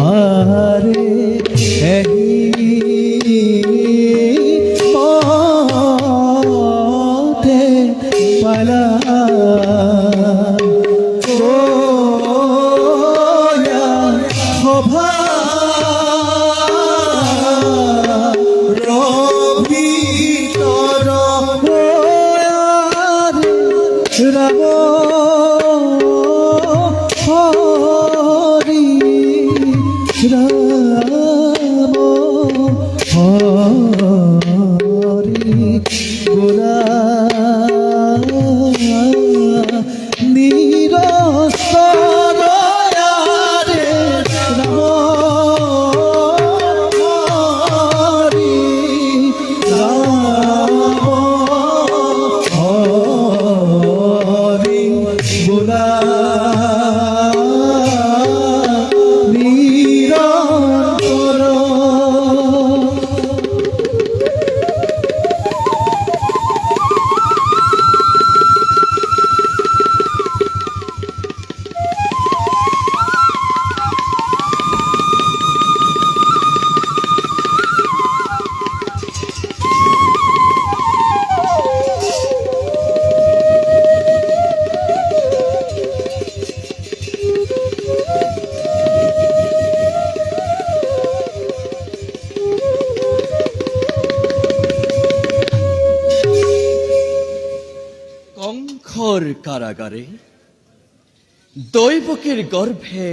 आरे मोते पला गोया शोभा রাম হরি রাম হরি গোরা নিরসন রে রাম হরি রাম গোলা নিরন্তর কঙ্খর কারাগারে দৈবকীর গর্ভে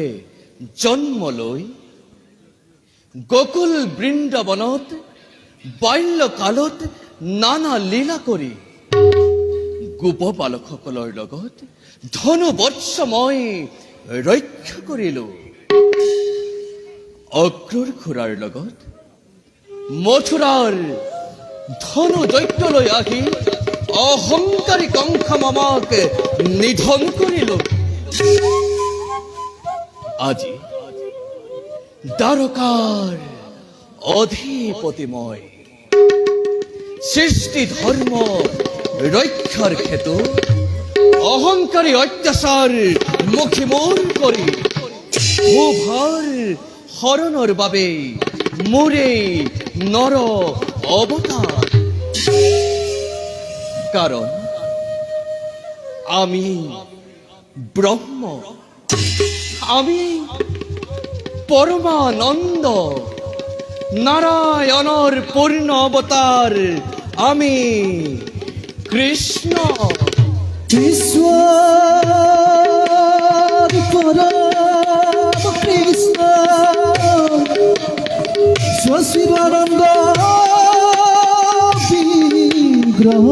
জন্ম লই গোকুল বৃন্দাবনত বাল্যকালত নানা লীলা কৰি গোপ বালকসকলৰ লগত ধনু বৎসময় ৰক্ষা কৰিলো অক্ৰূৰ খুৰাৰ লগত মথুৰাৰ ধনু দৈত্যলৈ আহি অহংকাৰী কংস মামাক নিধন কৰিলো আজি দ্বাৰকাৰ অধিপতি মই সৃষ্টি ধৰ্ম ৰক্ষাৰ ক্ষেত্ৰত অহংকাৰী অত্যাচাৰ মুখে মোৰ কৰি ভূভাৰ হৰণৰ বাবে মোৰে নৰ অৱতাৰ কারণ আমি ব্রহ্ম আমি পরমানন্দ নারায়ণর পূর্ণ অবতার আমি কৃষ্ণ ঈশ্বর পরম কৃষ্ণ শিবানন্দ বিগ্রহ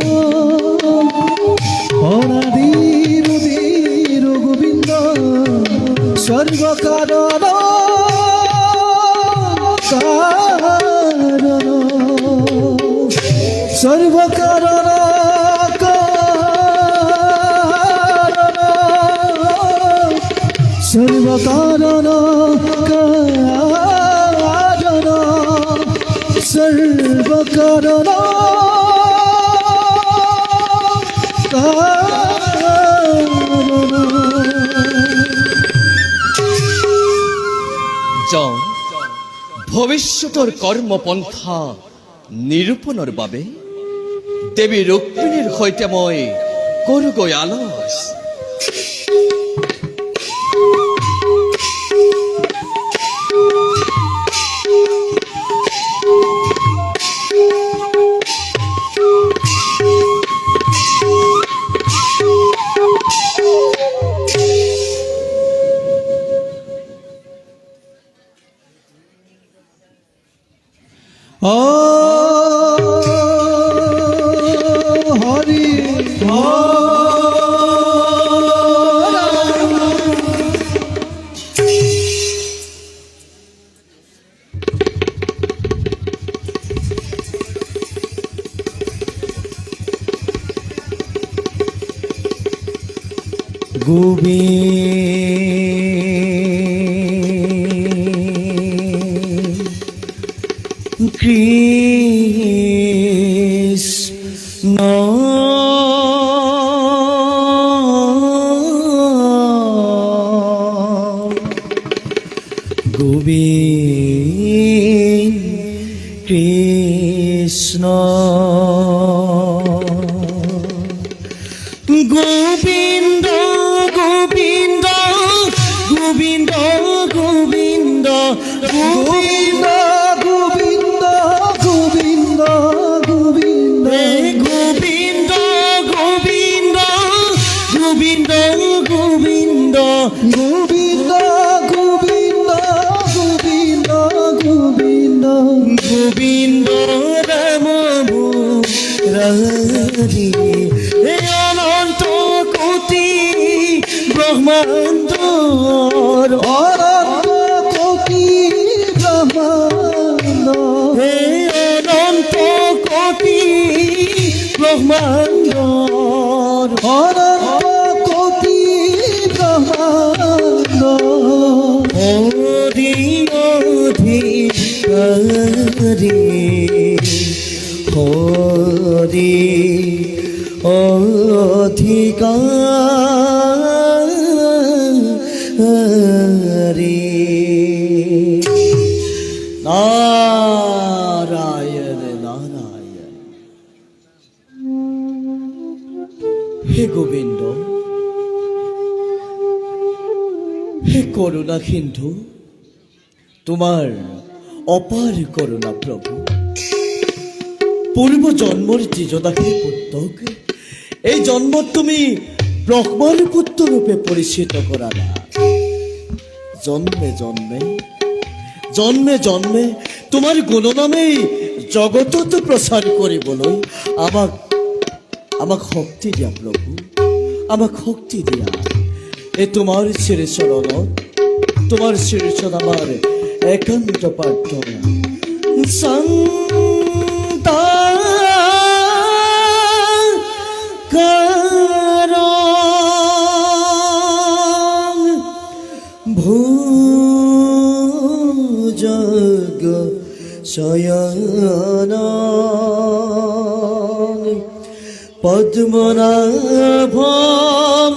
অনাদির বীর গোবিন্দ সর্বকারণ কারণ সর্বকারণ কারণ সর্বকারণ কারণ সর্বকারণ ভবিষ্যতৰ কৰ্মপন্থা নিৰূপণৰ বাবে দেৱী ৰুক্মিণীৰ সৈতে মই কৰোগৈ আলস হরি গোবিন্দ কৃষ্ণ গোবিন্দ কৃষ্ণ গোবিন্দ গোবিন্দ গোবিন্দ গোবিন্দ গোবিন্দ গোবিন্দ গোবিন্দ গোবিন্দ গোবিন্দ গোবিন্দ গোবিন্দ গোবিন্দ গোবিন্দ গোবিন্দ গোবিন্দ গোবিন্দ গোবিন্দ রাম মুরারি হে অনন্ত কোটি ব্রহ্মাণ্ড অনন্ত কোটি ব্রহ্মাণ্ড হে অনন্ত কোটি ব্রহ্মাণ্ড অনন্ত কোটি ব্রহ্মাণ্ড হরি অধিকারী হরি অধিকারী নারায়ণ নারায়ণ। হে গোবিন্দ, হে করুণা সিন্ধু, তোমার অপার করুণা প্রভু। পূর্ব জন্মর জীজদাসীর পুত্রক এই জন্ম তুমি ব্রহ্মার পুত্র রূপে পরিচিত করালা। জন্মে জন্মে জন্মে জন্মে তোমার গুণনামেই জগতত প্রচার কৰিবলৈ আমাক শক্তি দিয়া প্ৰভু, আমাক শক্তি দিয়া। এই তোমাৰ শ্ৰীচৰণত, তোমাৰ শ্ৰীচৰণ আমাৰ একান্ত প্ৰাৰ্থনা। ভুজগ শয়ন পদ্মনাভম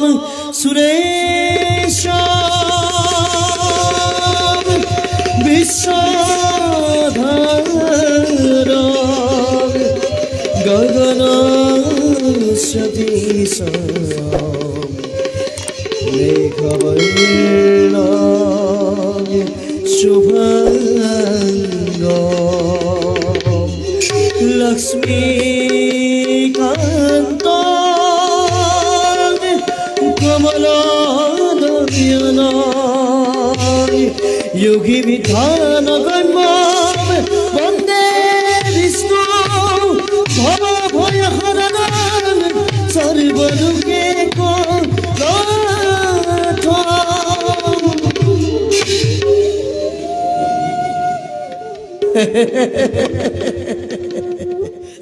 সুরেশ বিশ্বধর গগন সতীশ মেঘবর্ণ শুভঙ্গ লক্ষ্মীকান্ত কমলানয়ন যোগী বিধান গম্য বন্দে বিষ্ণু ভব ভয় হরণ সর্বলোকে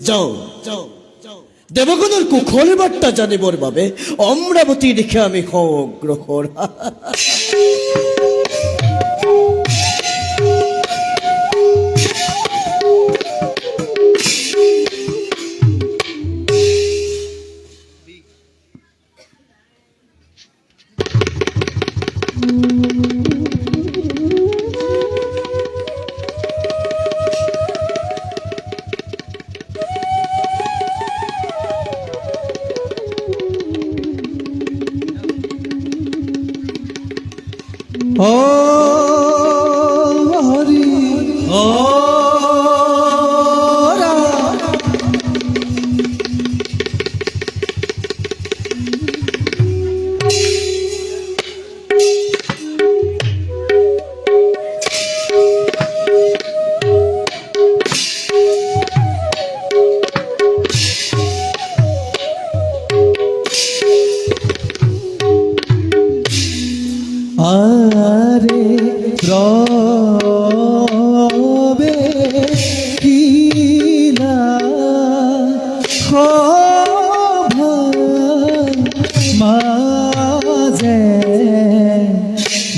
যাও দেবগণের কুশল বার্তা জানিবৰ বাবে অমৰাৱতী দিশে আমি অগ্ৰসৰ। হরি আরে রবে কিলা মাঝে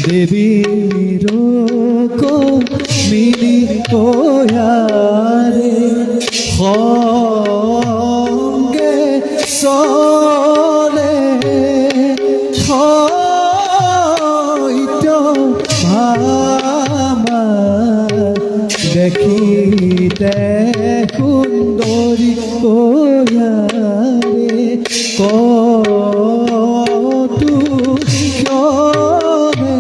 দেবীর মিলি কোয়ারে সঙ্গে চলে ভাম তে সুন্দরী কয়ারে কতু ক্ষণে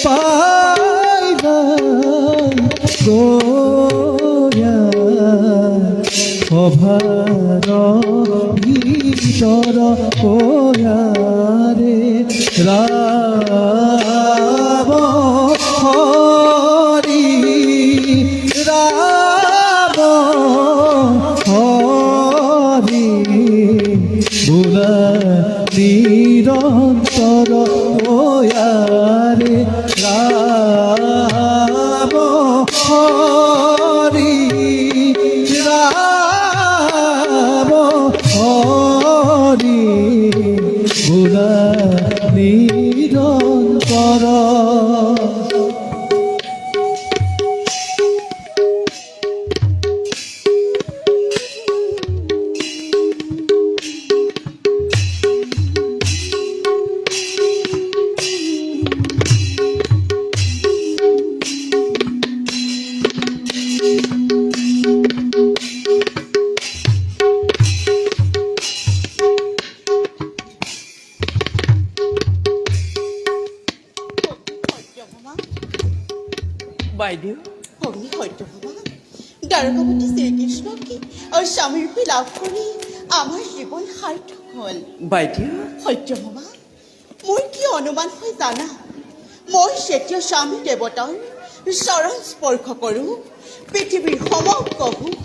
পাইবা গয়া অভার ভিতর কয়ারে রাম হরি রাম হরি বুলা নিরন্তর ওয়ারে রাম হরি রাম হরি বুলা নিরন্তর বাইদেউ অগ্নি সত্যভামা দ্বাৰকাপতি শ্ৰীকৃষ্ণকে আৰু স্বামীৰূপে লাভ কৰি আমাৰ জীৱন সাৰ্থক হ'ল। বাইদেউ সত্যভামা মোৰ কি অনুমান হৈ জানা? মই যেতিয়া স্বামী দেৱতাৰ চৰণ স্পৰ্শ কৰোঁ পৃথিৱীৰ সমগ্ৰ সুখ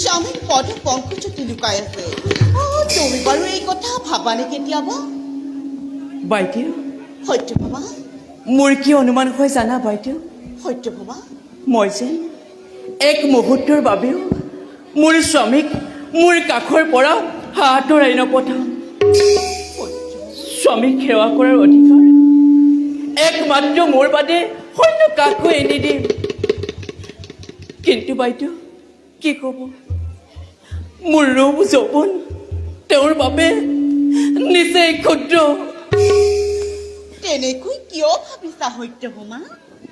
স্বামীৰ পদ পংকজতে লুকাই আছে। তুমি বাৰু এই কথা ভাবানে কেতিয়াবা? বাইদেউ সত্যভামা মোৰ কি অনুমান হয় জানা বাইদেউ? সত্যভামা মই যেন এক মুহূৰ্তৰ বাবেও মোৰ স্বামীক মোৰ কাষৰ পৰা আঁতৰাই নপঠাওঁ। স্বামীক সেৱা কৰাৰ অধিকাৰ একমাত্ৰ মোৰ বাদে অন্য কাকো এনি দিম। কিন্তু বাইদেউ কি ক'ব, মোৰ ৰূপ যৌৱন তেওঁৰ বাবে নিচেই ক্ষুদ্ৰ। তেনেকৈ কিয় ভাবিছা সত্যভামা?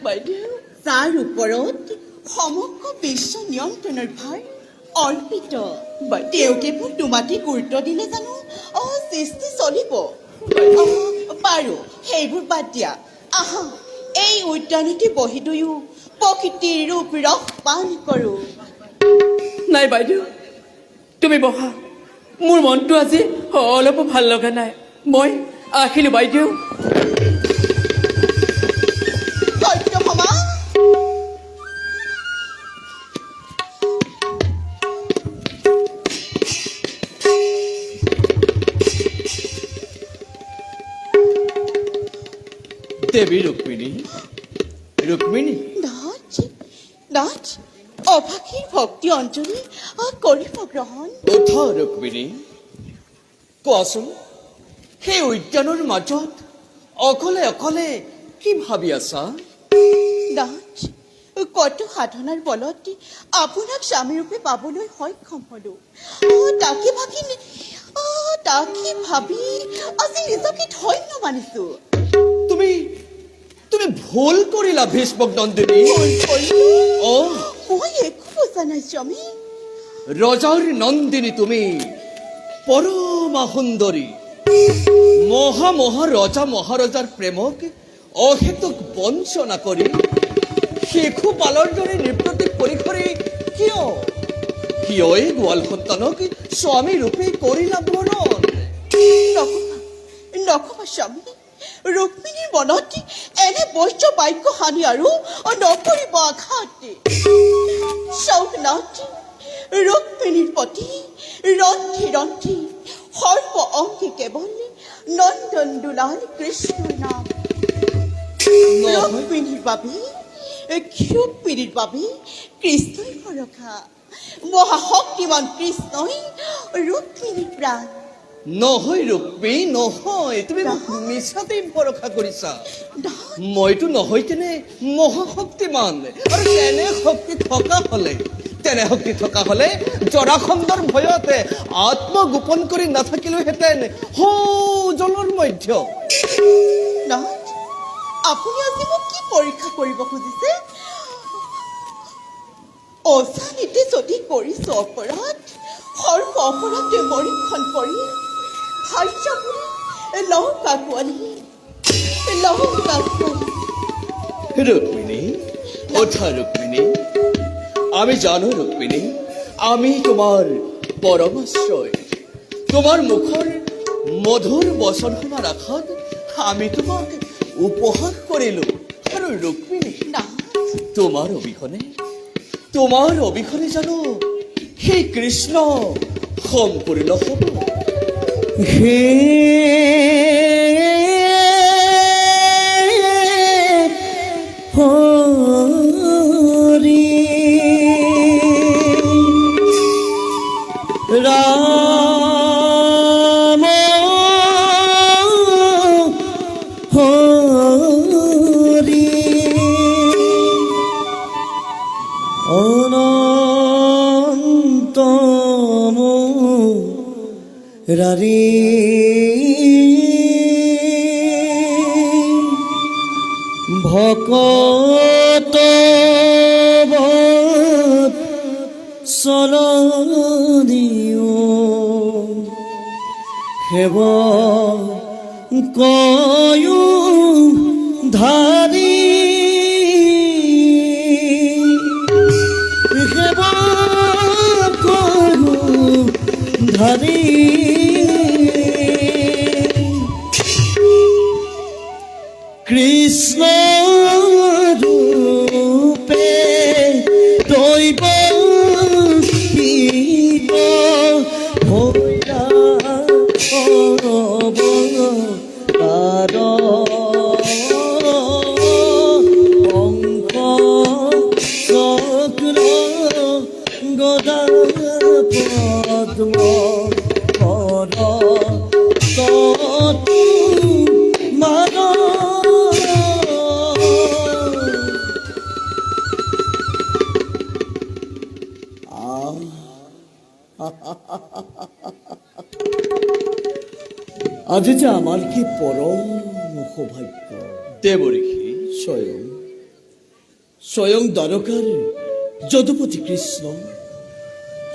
বাইদেউ যাৰ ওপৰত সমগ্ৰ বিশ্ব নিয়ন্ত্ৰণৰ ভাৰ অৰ্পিত তেওঁ কেৱল তোমাকে গুৰুত্ব দিলে জানো সৃষ্টি চলিব? বাৰু সেইবোৰ বাদ দিয়া, আহা এই উদ্যানতে বহি দুয়ো প্ৰকৃতিৰ ৰূপ ৰস পান কৰোঁ। নাই বাইদেউ তুমি বহা, মোৰ মনটো আজি অলপো ভাল লগা নাই। মই আহিলোঁ বাইদেউ। সত্যভামা দেৱী ৰুক্মিণী, ৰুক্মিণী নাথ নাথ অভাগীৰ ভক্তি অঞ্জলি কৰিব গ্ৰহণ। উঠ ৰুক্মিণী, কোৱাচোন সেই উদ্যানৰ মাজত অকলে অকলে কি ভাবি আছা? নাথ কত সাধনাৰ বলত আপোনাক স্বামীৰূপে পাবলৈ সক্ষম হলো। তাকে ভাবি আজি নিজকে ধন্য মানিছো। তুমি তুমি ভুল কৰিলা ভীষ্মক নন্দিনী। মই একো বুজা নাই স্বামী। ৰজাৰ নন্দিনী তুমি, পৰমা সুন্দৰী, মহা ৰজা মহাৰজাৰ প্ৰেমক অহেতুক বঞ্চনা কৰি শিশু পালৰ দৰে নিপ্ৰতীক পৰিসৰে কিয় এই গোৱাল সন্তানক স্বামী ৰূপে কৰিলা বৰণ? নকবা স্বামী, ৰুক্মিণীৰ মনত এনে বৈশ্য বাক্য হানি আৰু নকৰিব আঘাত। চৌকনাথ ৰুক্মিণীৰ প্ৰতি ৰন্ধি ৰন্ধি সৰ্ব অংগে কেৱল নন্দন দুলাল কৃষ্ণৰ নাম। ৰুক্মিণীৰ বাবে ক্ষুপিনীৰ বাবে কৃষ্ণই ভৰসা, মহাশক্তিমান কৃষ্ণই ৰুক্মিণীৰ প্ৰাণ। নহয় ৰুক্মিণী নহয়, তুমি মোক মিছাতেই ভৰসা কৰিছা। মইতো নহয় তেনে মহাশক্তিমান, আৰু তেনে শক্তি থকা হলে জৰাখণ্ডৰ ভয়তে আত্মগোপন কৰি নাথাকিলোহেঁতেন জলৰ মধ্য। আপুনি আজি মোক কি পৰীক্ষা কৰিব খুজিছে? অজানিতে যদি কৰিছ অপৰাধ সৰ্ব অপৰাধে মৰিক্ষণ কৰি ভাৰ্য বুলি লওঁ কাকোৱালি ৰুক্মিণী ওঠা ৰুক্মিণী আমি জানো ৰুক্মিণী আমি তোমাৰ পৰমাশ্ৰয় তোমাৰ মুখৰ মধুৰ বচন শুনাৰ আশাত আমি তোমাক উপহাস কৰিলো আৰু ৰুক্মিণী না তোমাৰ অবিহনে জানো সেই কৃষ্ণ সম্পূৰ্ণ হ'ব হে হৰি ৰাম হৰি অনন্তম ৰাৰি ভকত চলনিও সেৱ কয়ো ধাৰি সেৱ কয়ো ধাৰি কৃষ্ণ রূপে দৈব শিব ভৈরা অবতার অঙ্ক চক্র গদা পদ্ম কর ততু মান আজ যে আমার কি পরম সৌভাগ্য দেৱঋষি স্বয়ং দ্বাৰকাৰ যদুপতি কৃষ্ণ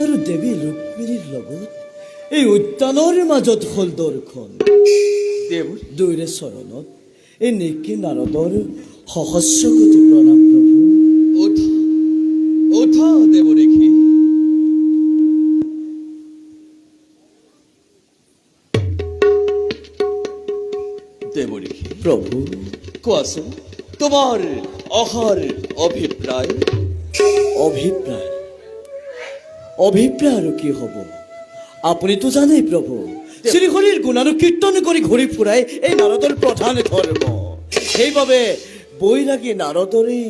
আৰু দেৱী ৰুক্মিণীৰ লগত এই উদ্যানৰ মাজত হল দৰ্শন দেৱৰ দুয়োৰে চৰণত এই নিকি নাৰদৰ সহস্ৰ কোটি প্ৰণাম প্ৰভু ওঠা দেৱঋষি দেৱঋষি প্ৰভু কোৱাচোন তোমাৰ অহাৰ অভিপ্ৰায় অভিপ্ৰায় অভিপ্ৰায় আৰু কি হ'ব আপুনিতো জানেই প্ৰভু শ্ৰীহৰিৰ গুণানুকীৰ্তন কৰি ঘূৰি ফুৰাই এই নাৰদৰ প্ৰধান ধৰ্ম সেইবাবে বৈৰাগী নাৰদৰে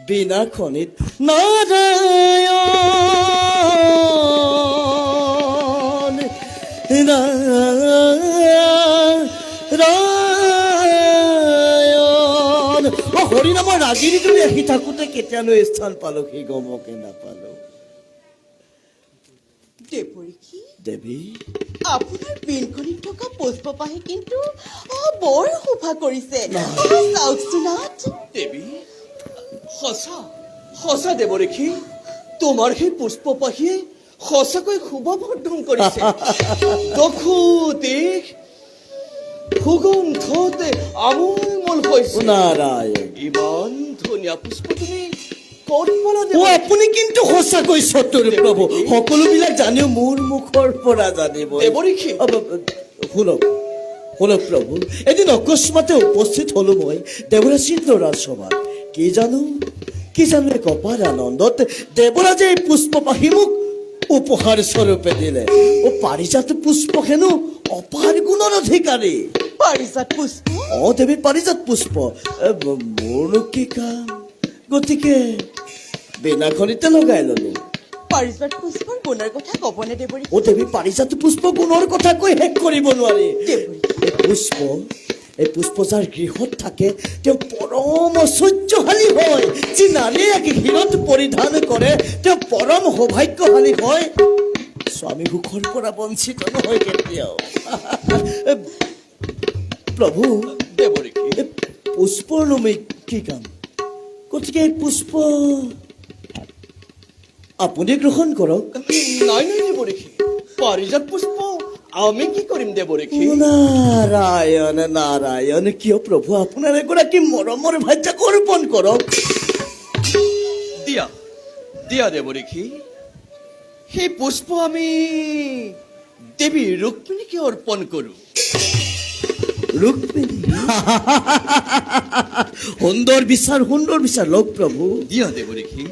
বিনাখনিত নাৰায়ণ নাৰায়ণ হৰিনামৰ ৰাগিনী তুমি আহি থাকোঁতে কেতিয়ালৈ স্থান পালো সেই গমকে নাপালো দেৱঋষি দেৱী আপোনাৰ পিনখনিত থকা পুষ্পপাহে কিন্তু বৰ শোভা কৰিছে চাওকচোন নাথ দেৱী সঁচা দেৱঋষি তোমাৰ সেই পুষ্পপাহীয়ে সঁচাকৈ শোভাবৰ্ধন কৰিছে দখু দেশ সুগন্ধতে আমোলমোল হৈছে নাৰায়ণ ইমান ধুনীয়া পুষ্প তুমি ক'ত পালা ও আপুনি কিন্তু সঁচাকৈ চতুৰ প্ৰভু সকলোবিলাক জানিও মোৰ মুখৰ পৰা জানিব দেৱঋষি শুনক প্ৰভু এদিন অকস্মাতে উপস্থিত হলো মই দেৱৰাজীৰ ৰাজসভাত কি জানো এক অপাৰ আনন্দত দেৱৰাজে এই পুষ্পপাহী মোক উপহাৰ স্বৰূপে দিলে ও পাৰিজাত পুষ্প হেনো অপাৰ গুণৰ অধিকাৰী পাৰিজাত পুষ্প দেৱী পাৰিজাত পুষ্প মোৰনো কি কাম গতিকে বিনাখনিতে লগাই ললো পাৰিজাত পুষ্পৰ গুণৰ কথা ক'বনে দেৱঋষি দেৱী পাৰিজাত পুষ্প গুণৰ কথা কৈ শেষ কৰিব নোৱাৰি দেৱঋষি এই পুষ্প যাৰ গৃহত থাকে তেওঁ পৰম ঐশ্বৰ্যশালী হয় যি নাৰীয়ে এক শিৰত পৰিধান কৰে তেওঁ পৰম সৌভাগ্যশালী হয় স্বামী সুখৰ পৰা বঞ্চিত নহয় কেতিয়াও প্ৰভু দেৱঋষি পুষ্পৰ নোমে কি কাম গতিকে এই পুষ্প আপুনি গ্ৰহণ কৰক। নাই নাই দেৱৰেখী, পাৰিজাত পুষ্প আমি কি কৰিম দেৱৰেখী? নাৰায়ণ নাৰায়ণ, কিয় প্ৰভু আপোনাৰ এগৰাকী মৰমৰ ভাৰ্যাক অৰ্পণ কৰক। দিয়া দিয়া দেৱৰেখী, সেই পুষ্প আমি দেৱী ৰুক্মিণীকে অৰ্পণ কৰোঁ। ৰুক্মিণী সুন্দৰ বিচাৰ লওক প্ৰভু। দিয়া দেৱৰেখী।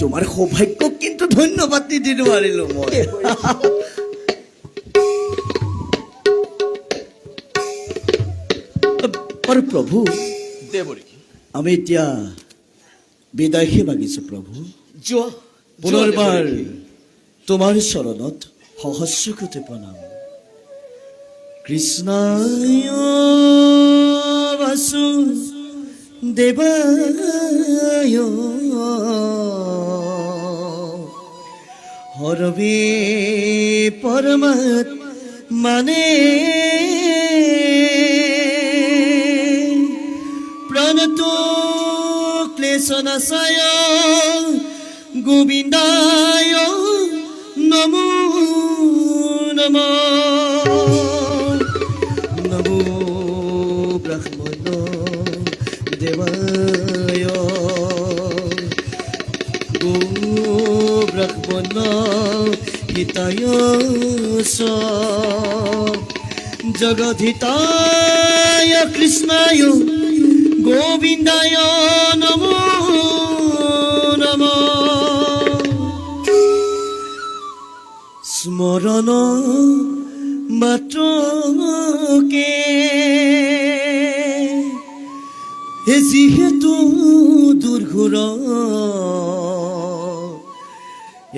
তোমাৰ সৌভাগ্যক কিন্তু ধন্যবাদ নিদি নোৱাৰিলো মই। আৰু প্ৰভু, দেৱৰেখী আমি এতিয়া বিদায়হে মাগিছো প্ৰভু। যোৱা পুনৰবাৰ তোমাৰ চৰণত সহস্ৰকোটি প্ৰণাম। কৃষ্ণায় বাসুদেৱায় হৰবে পৰমাত্মনে প্ৰণতো ক্লেশনাশায় গোবিন্দায় নমো নমঃ। নমো ব্রহ্মণ দেবায় গো ব্রহ্মণ হিতায় চ জগদ্ধিতায় কৃষ্ণায় গোবিন্দায় নমো নমঃ। স্মরণ মাত্রকে যিহেতু দুৰ্ঘোৰ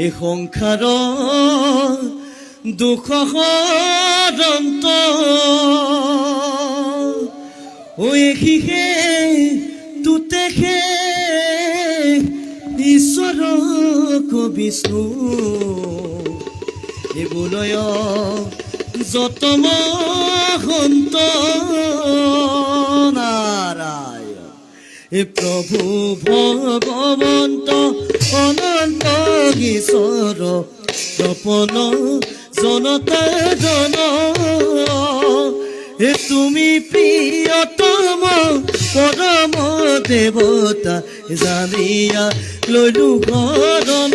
এই সংসাৰ দুখ সদন্ত শিষে তুতেষে ঈশ্বৰক বিষ্ণু এইবোলয় যতম সন্ত নাৰায়ণ প্ৰভু ভগৱন্ত অনন্ত ঈশ্বৰ তপন জনতা জন তুমি প্ৰিয়তম পৰম দেৱতা জানিয়া ললো শৰণ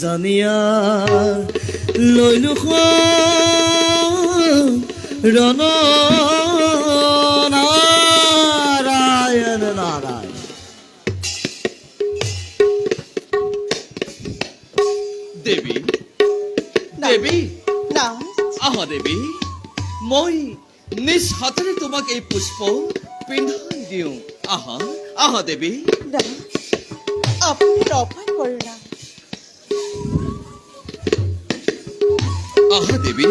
জানিয়া ললো শৰণ নাৰায়ণ নাৰায়ণ। দেৱী দেৱী নাথ, আহা দেৱী, মই নিজ হাতেৰে তোমাক এই পুষ্প পিন্ধাই দিওঁ। আহা আহা দেৱী। নাথ, আপুনি ৰক্ষা কৰোঁ। আহা দেৱী।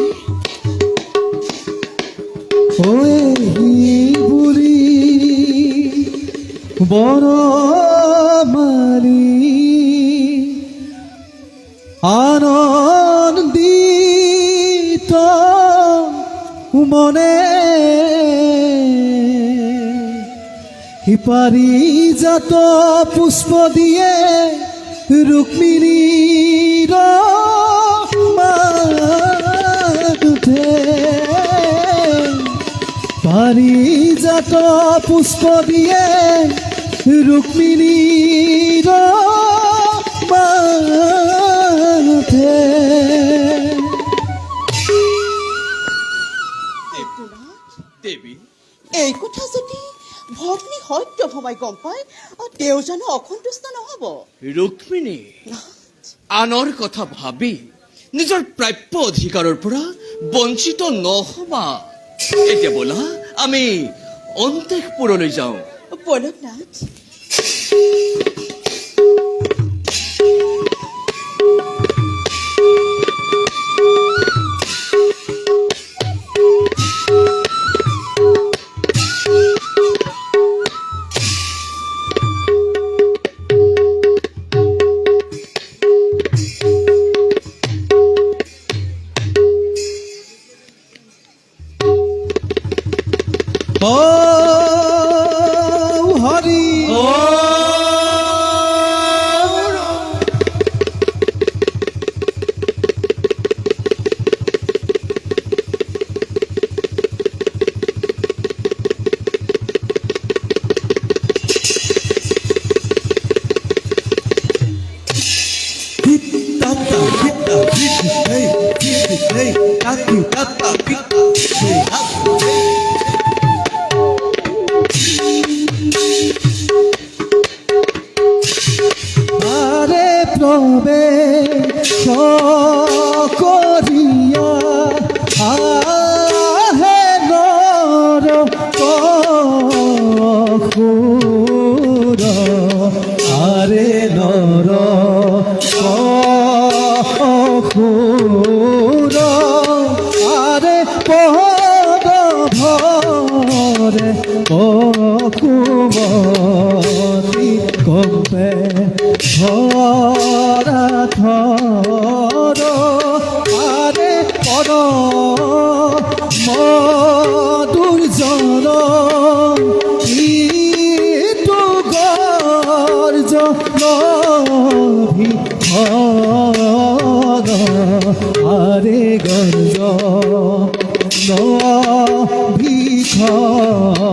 বুঢ়ী বনমালী আনন্দিত মনে পাৰিজাত পুষ্প দিয়ে ৰুক্মিণীৰ মাথে পাৰিজাত পুষ্প দিয়ে ৰুক্মিণীৰ মাথে। দেৱী এই কথা যদি ভগ্নী সত্যভামাই গম পায়, তেওঁ জানো অসন্তুষ্ট নহব? ৰুক্মিণী, আনৰ কথা ভাবি নিজৰ প্ৰাপ্য অধিকাৰৰ পৰা বঞ্চিত নহবা। এতিয়া ব'লা আমি অন্তঃপুৰলৈ যাওঁ। বলক নাথ। হৰি বাবে কৰিয়া আহে নৰ কসুৰ আৰে নৰ কসুৰ আৰে পদ ভৰে কুমতি কম্পে ধৰা ধৰ আৰে পদ মধুৰ্জন ইটো গৰ্জন ভিখন আৰে গৰ্জন ভিখন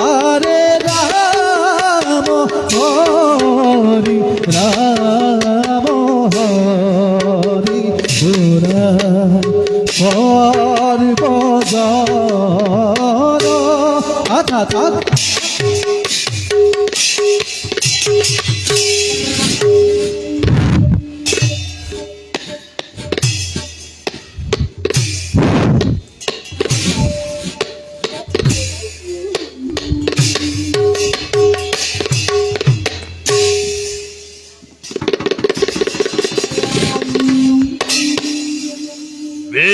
আরে রাম হরি রাম হরি সুরা সর্বজন আচ্ছা আচ্ছা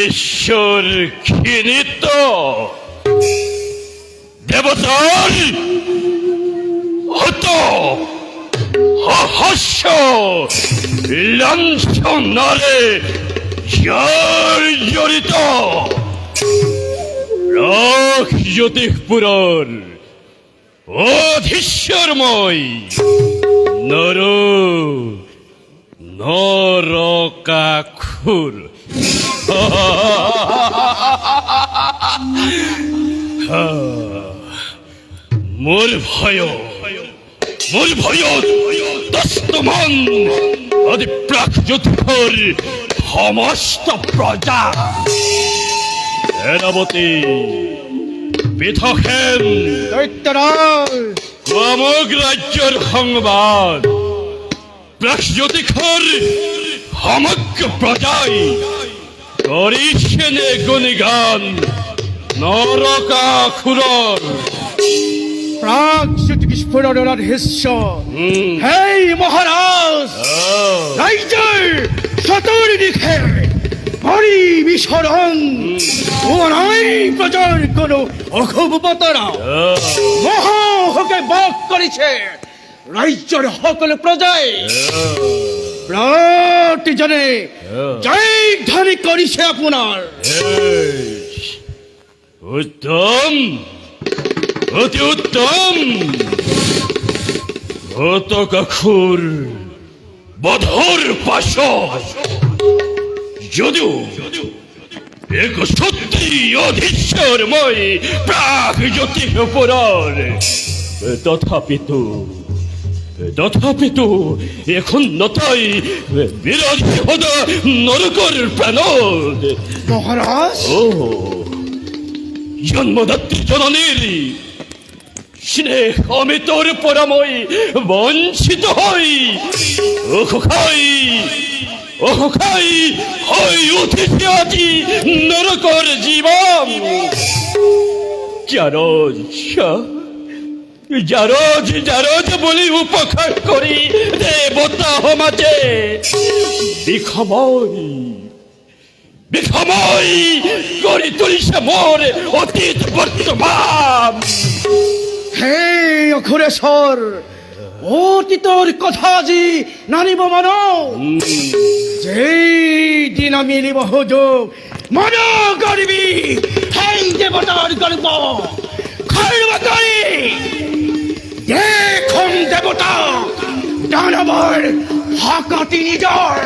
ঈশ্বর ঘৃণিত দেবতার হত হাস্য লাঞ্ছনারে জড়িত রাখ জ্যোতিষপুরর অধীশ্বরময় নর নরকাক্ষুর মোর ভয় দস্তমান আদি প্রাকজ্যোতিষর সমস্ত প্রজা সেনাপতি পৃথকেন সমগ রাজ্যর সংবাদ প্রাকজ্যোতিষর সমগ্র প্রজাই করিছেনে গুণগান নৰকাসুৰৰ প্ৰাগজ্যোতিষপুৰৰ অধীশ্য হেই মহাৰাজ ৰাজ্যৰ চতুৰ্দিশে হৰি বিচৰণ নাই প্ৰজাৰ কোনো অশুভ বতৰা মহাশোকে বাস কৰিছে ৰাজ্যৰ সকলো প্ৰজাই প্ৰতিজনে জয় ধ্বনি কৰিছে আপোনাৰ উত্তম অতি উত্তম হতকাক্ষুৰ বধৰ পাশত যদিও এক সত্যি অধীশ্বৰময় প্ৰাগজ্যোতিষপুৰৰ তথাপিতো এখন নতাই বিরোধী হদ নরকর প্রাণদ মহারাজ জন্মদাত্রী জননীর স্নেহ অমিতর পরাময় বঞ্চিত হই অহখাই হই উঠিছে আজি নরকর জীবন জারজ বলি উপকার করি দেবতা সমাজে বিষময় কৰি তুলিছে মোৰ অতীত বৰ্তমান হে অঘুৰেশ্বৰ অতীতৰ কথা আজি নানিব মানো যেইদিন মিলিব সুযোগ মন কৰিবি সেই দেৱতাৰ গৰ্ব খৰ্ব কৰি দেখোন দেৱতা দানৱৰ শকতি নিজৰ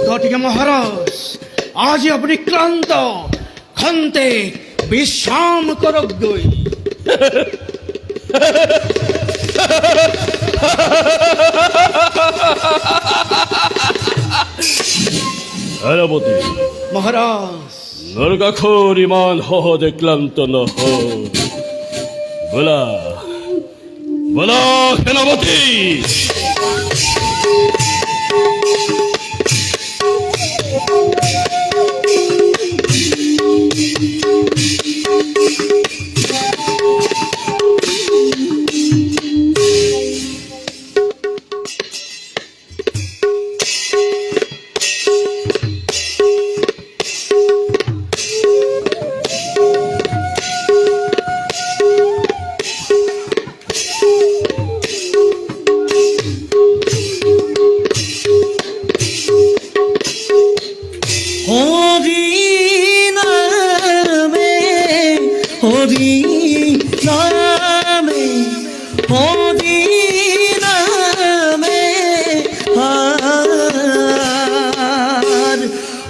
গতিকে মহাৰাজ আজি আপুনি ক্লান্ত খন্তে বিশ্ৰাম কৰক গৈ সেনাপতি মহাৰাজ নৰকাসুৰ ইমান সহজে ক্লান্ত নহয় বলা সেনাপতি হরি নামে হরি নামে হরি নামে হার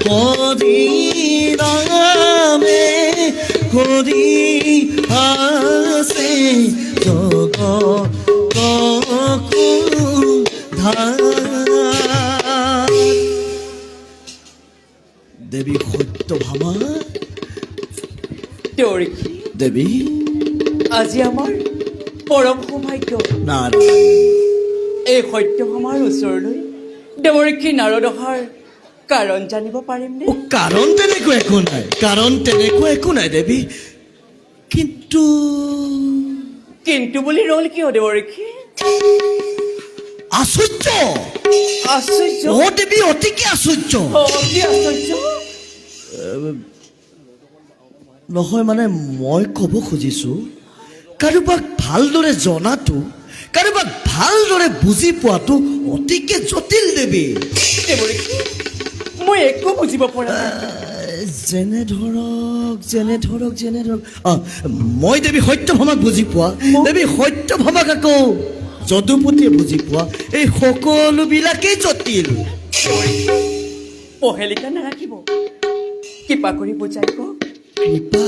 হরি নামে হরি আসে জগ ধার দেবী সত্যভামা দেৱৰীক্ষী, দেবী আজি আমাৰ পৰম সৌভাগ্য নাৰায়ণ এই সত্যভামাৰ ওচৰলৈ দেৱৰীক্ষী নাৰদ অহাৰ কাৰণ জানিব পাৰিমনে? কাৰণ তেনেকুৱা একো নাই, কাৰণ তেনেকুৱা একো নাই দেৱী, কিন্তু কিন্তু বুলি ৰ'ল কিয় দেৱৰীক্ষী? আশ্চৰ্য আশ্চৰ্য, অ দেৱী, অতিকে আশ্চৰ্য। অতি আশ্চৰ্য। নহয় মানে মই ক'ব খুজিছো, কাৰোবাক ভালদৰে জনাটো, কাৰোবাক ভালদৰে বুজি পোৱাটো অতিকে জটিল দেৱী। দেৱৰীক্ষী, মই একো বুজিব পৰা নাই। যেনে ধৰক মই দেৱী সত্যভামাক বুজি পোৱা, দেৱী সত্যভামাক আকৌ যদুপতিয়ে বুজি পোৱা, এই সকলোবিলাকেই জটিল। দেৱৰীক্ষী, পহেলিকা নাৰাখিব, কৃপা কৰি বুজাই কওক। কৃপা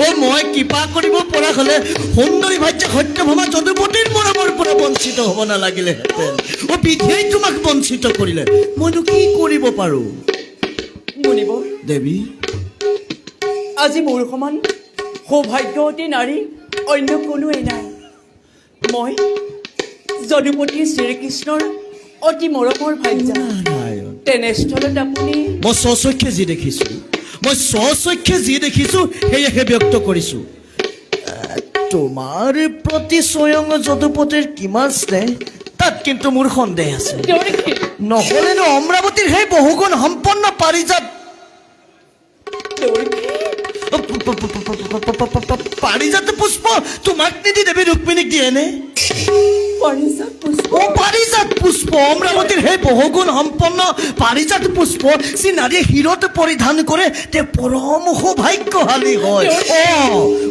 অ মই কৃপা কৰিব পৰা হলে সুন্দৰী ভাজ্য সত্যভামা যদুপতিৰ মৰমৰ পৰা বঞ্চিত হ'ব নালাগিলেহেঁতেন। অ বিধিয়েই তোমাক বঞ্চিত কৰিলে, মইনো কি কৰিব পাৰো? মুনিবৰ, দেৱী আজি মোৰ সমান সৌভাগ্যৱতী নাৰী অন্য কোনোৱেই নাই। মই যদুপতি শ্ৰীকৃষ্ণৰ অতি মৰমৰ ভাৰ্যা। নাৰায়ণ, তেনেস্থলত আপুনি মই স্বচক্ষে যি দেখিছো সেয়েহে ব্যক্ত কৰিছো। তোমাৰ প্ৰতি স্বয়ং যদুপতিৰ কিমান স্নেহ তাত কিন্তু মোৰ সন্দেহ আছে। দেৱৰীক্ষী, নহলেনো অমৰাৱতীৰ সেই বহুগুণ সম্পন্ন পাৰিজাত দেৱৰীক্ষী, পাৰিজাত পুষ্প তোমাক নিদি দেৱী ৰুক্মিণীক দিয়েনে? পাৰিজাত পুষ্প, অ পাৰিজাত পুষ্প, অমৰাৱতীৰ সেই বহুগুণ সম্পন্ন পাৰিজাত পুষ্প যি নাৰীয়ে শিৰত পৰিধান কৰে তেওঁ পৰম সৌভাগ্যশালী হয়।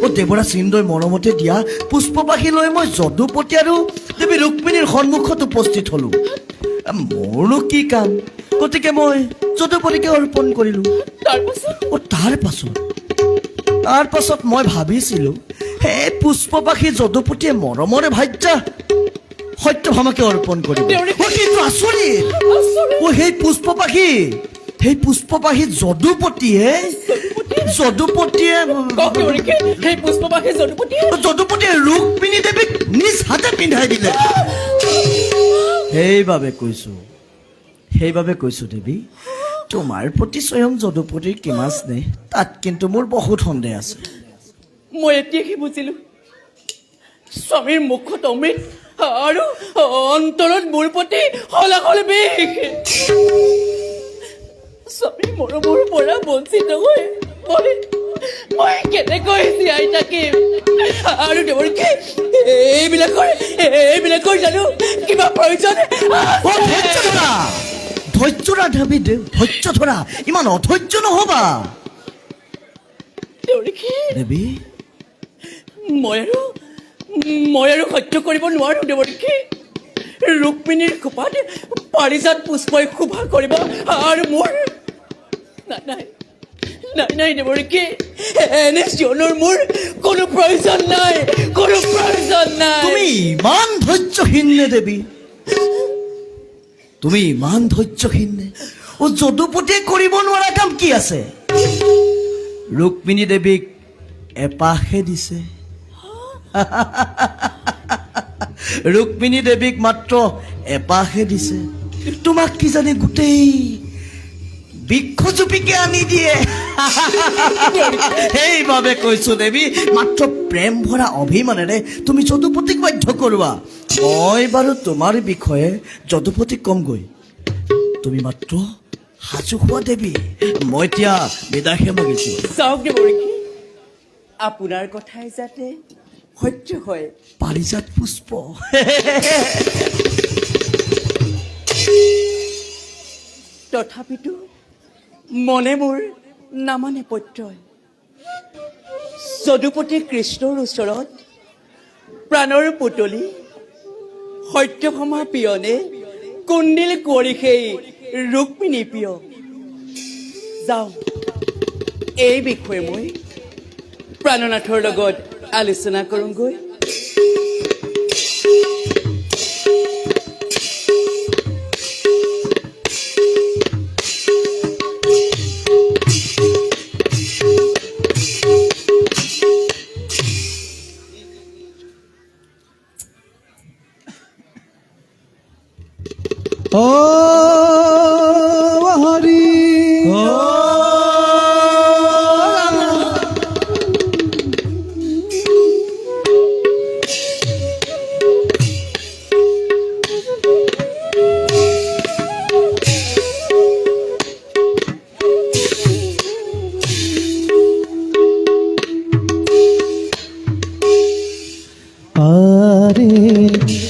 অ দেৱৰাজ ইন্দ্ৰই মৰমতে দিয়া পুষ্পপাশী লৈ মই যদুপতি আৰু দেৱী ৰুক্মিণীৰ সন্মুখত উপস্থিত হলো। মোৰনো কি কাম, গতিকে মই যদুপতিকে অৰ্পণ কৰিলো। তাৰপাছত অ তাৰ পাছত মই ভাবিছিলো সেই পুষ্পপাশী যদুপতিয়ে মৰমৰে ভাৰ্যা সত্যভামাকে অৰ্পণ কৰিব। অ কিন্তু আচৰিত, অ সেই পুষ্পপাশী যদুপতিয়ে কওক দেৱৰীক্ষী, সেই পুষ্পপাশী যদুপতিয়ে ৰুক্মিণী দেৱীক নিজ হাতে পিন্ধাই দিলে। সেইবাবে কৈছো দেৱী, তোমাৰ প্ৰতি স্বয়ং যদুপতিৰ কিমান স্নেহ তাত কিন্তু মোৰ বহুত সন্দেহ আছে। মই এতিয়াহে বুজিলো, স্বামীৰ মুখত অমৃত আৰু অন্তৰত মোৰ প্ৰতি হলাহল বিষ। স্বামীৰ মৰমৰ পৰা বঞ্চিত হৈ মই কেনেকৈ জীয়াই থাকিম? আৰু দেৱৰীক্ষী, এইবিলাকৰ জানো কিবা প্ৰয়োজন? ধৈৰ্য ধৰা, ইমান অধৈৰ্য নহবা দেৱৰীক্ষী, দেৱী। মই আৰু সহ্য কৰিব নোৱাৰো দেৱৰীক্ষী। ৰুক্মিণীৰ খোপাত পাৰিজাত পুষ্পই শোভা কৰিব আৰু মোৰ নাই দেৱৰীক্ষী, এনে জীৱনৰ মোৰ কোনো প্ৰয়োজন নাই। তুমি ইমান ধৈৰ্যহীন নে দেৱী? তুমি ইমান ধৈৰ্যহীন নে? ও যদুপতিয়ে কৰিব নোৱাৰা কাম কি আছে? ৰুক্মিণী দেৱীক এপাহে দিছে, ৰুক্মিণী দেৱীক মাত্ৰ এপাহে দিছে, তোমাক কিজানি গোটেই বৃক্ষজোপীকে আনি দিয়ে। সেইবাবে কৈছো দেৱী, মাত্ৰ প্ৰেম ভৰা অভিমানেৰে তুমি যদুপতিক বাধ্য কৰোৱা। মই বাৰু তোমাৰ বিষয়ে যদুপতিক কমগৈ, তুমি মাত্ৰ সাজু হোৱা দেৱী। মই এতিয়া বিদায়হে মাগিছো। চাওক দেৱৰীকে, আপোনাৰ কথাই যাতে সত্য হয়। পাৰিজাত পুষ্প। তথাপিতো মনে মোৰ নামানে প্ৰত্যয়। যদুপতি কৃষ্ণৰ ওচৰত প্ৰাণৰ পুতলি সত্যভামা পিয়নে কুণ্ডিল কৰি সেই ৰুক্মিণী প্ৰিয়। যাওঁ, এই বিষয়ে মই প্ৰাণনাথৰ লগত আলোচনা কৰোঁগৈ। ও হরি আরে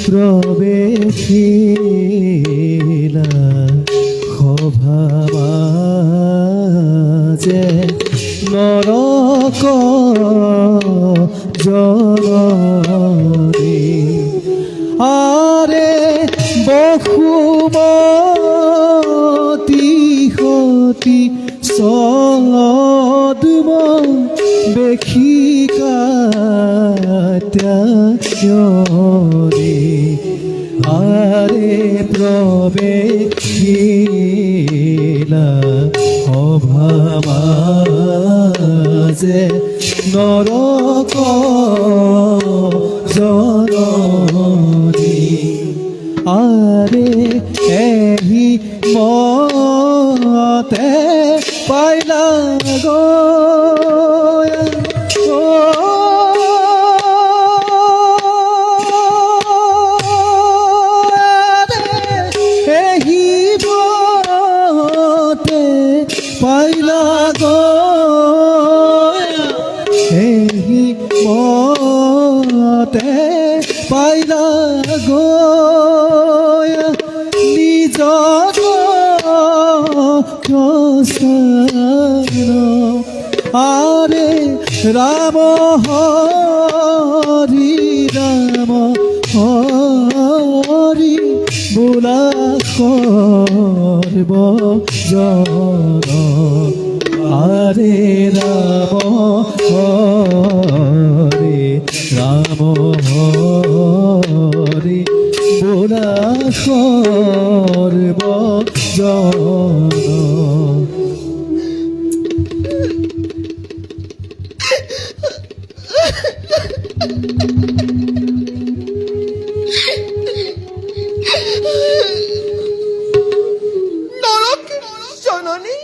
প্রবেশিলা সভা মাঝে নরক জননী। আরে বসুমতী সতী চলদম বেশিকা ত্যাগী। আরে প্রবেশিলা সভা মাঝে নরক জননী। আরে এহি মতে পাইলা গয়া পাইলা গহি মতে পাইলা গয়া নিজ আরে রাম হরি রাম হরি বোলা সর্ব জন। আরে রাম হরে রাম হরে বোলা সর্ব জন। নরক জননী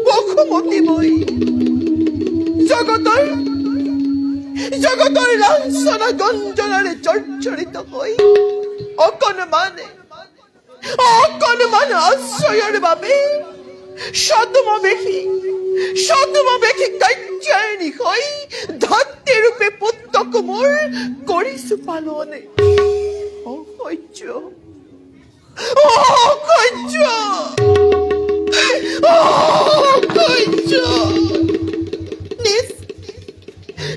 বসুমতী মই জগতৰ লাঞ্ছনা গঞ্জনাৰে জৰ্জৰিত হৈ অকণমান আশ্ৰয়ৰ বাবে সদমবেশী কাৰ্যায়নী হৈ ধত্ৰী ৰূপে পুত্ৰক মোৰ কৰিছো পালনে। অসহ্য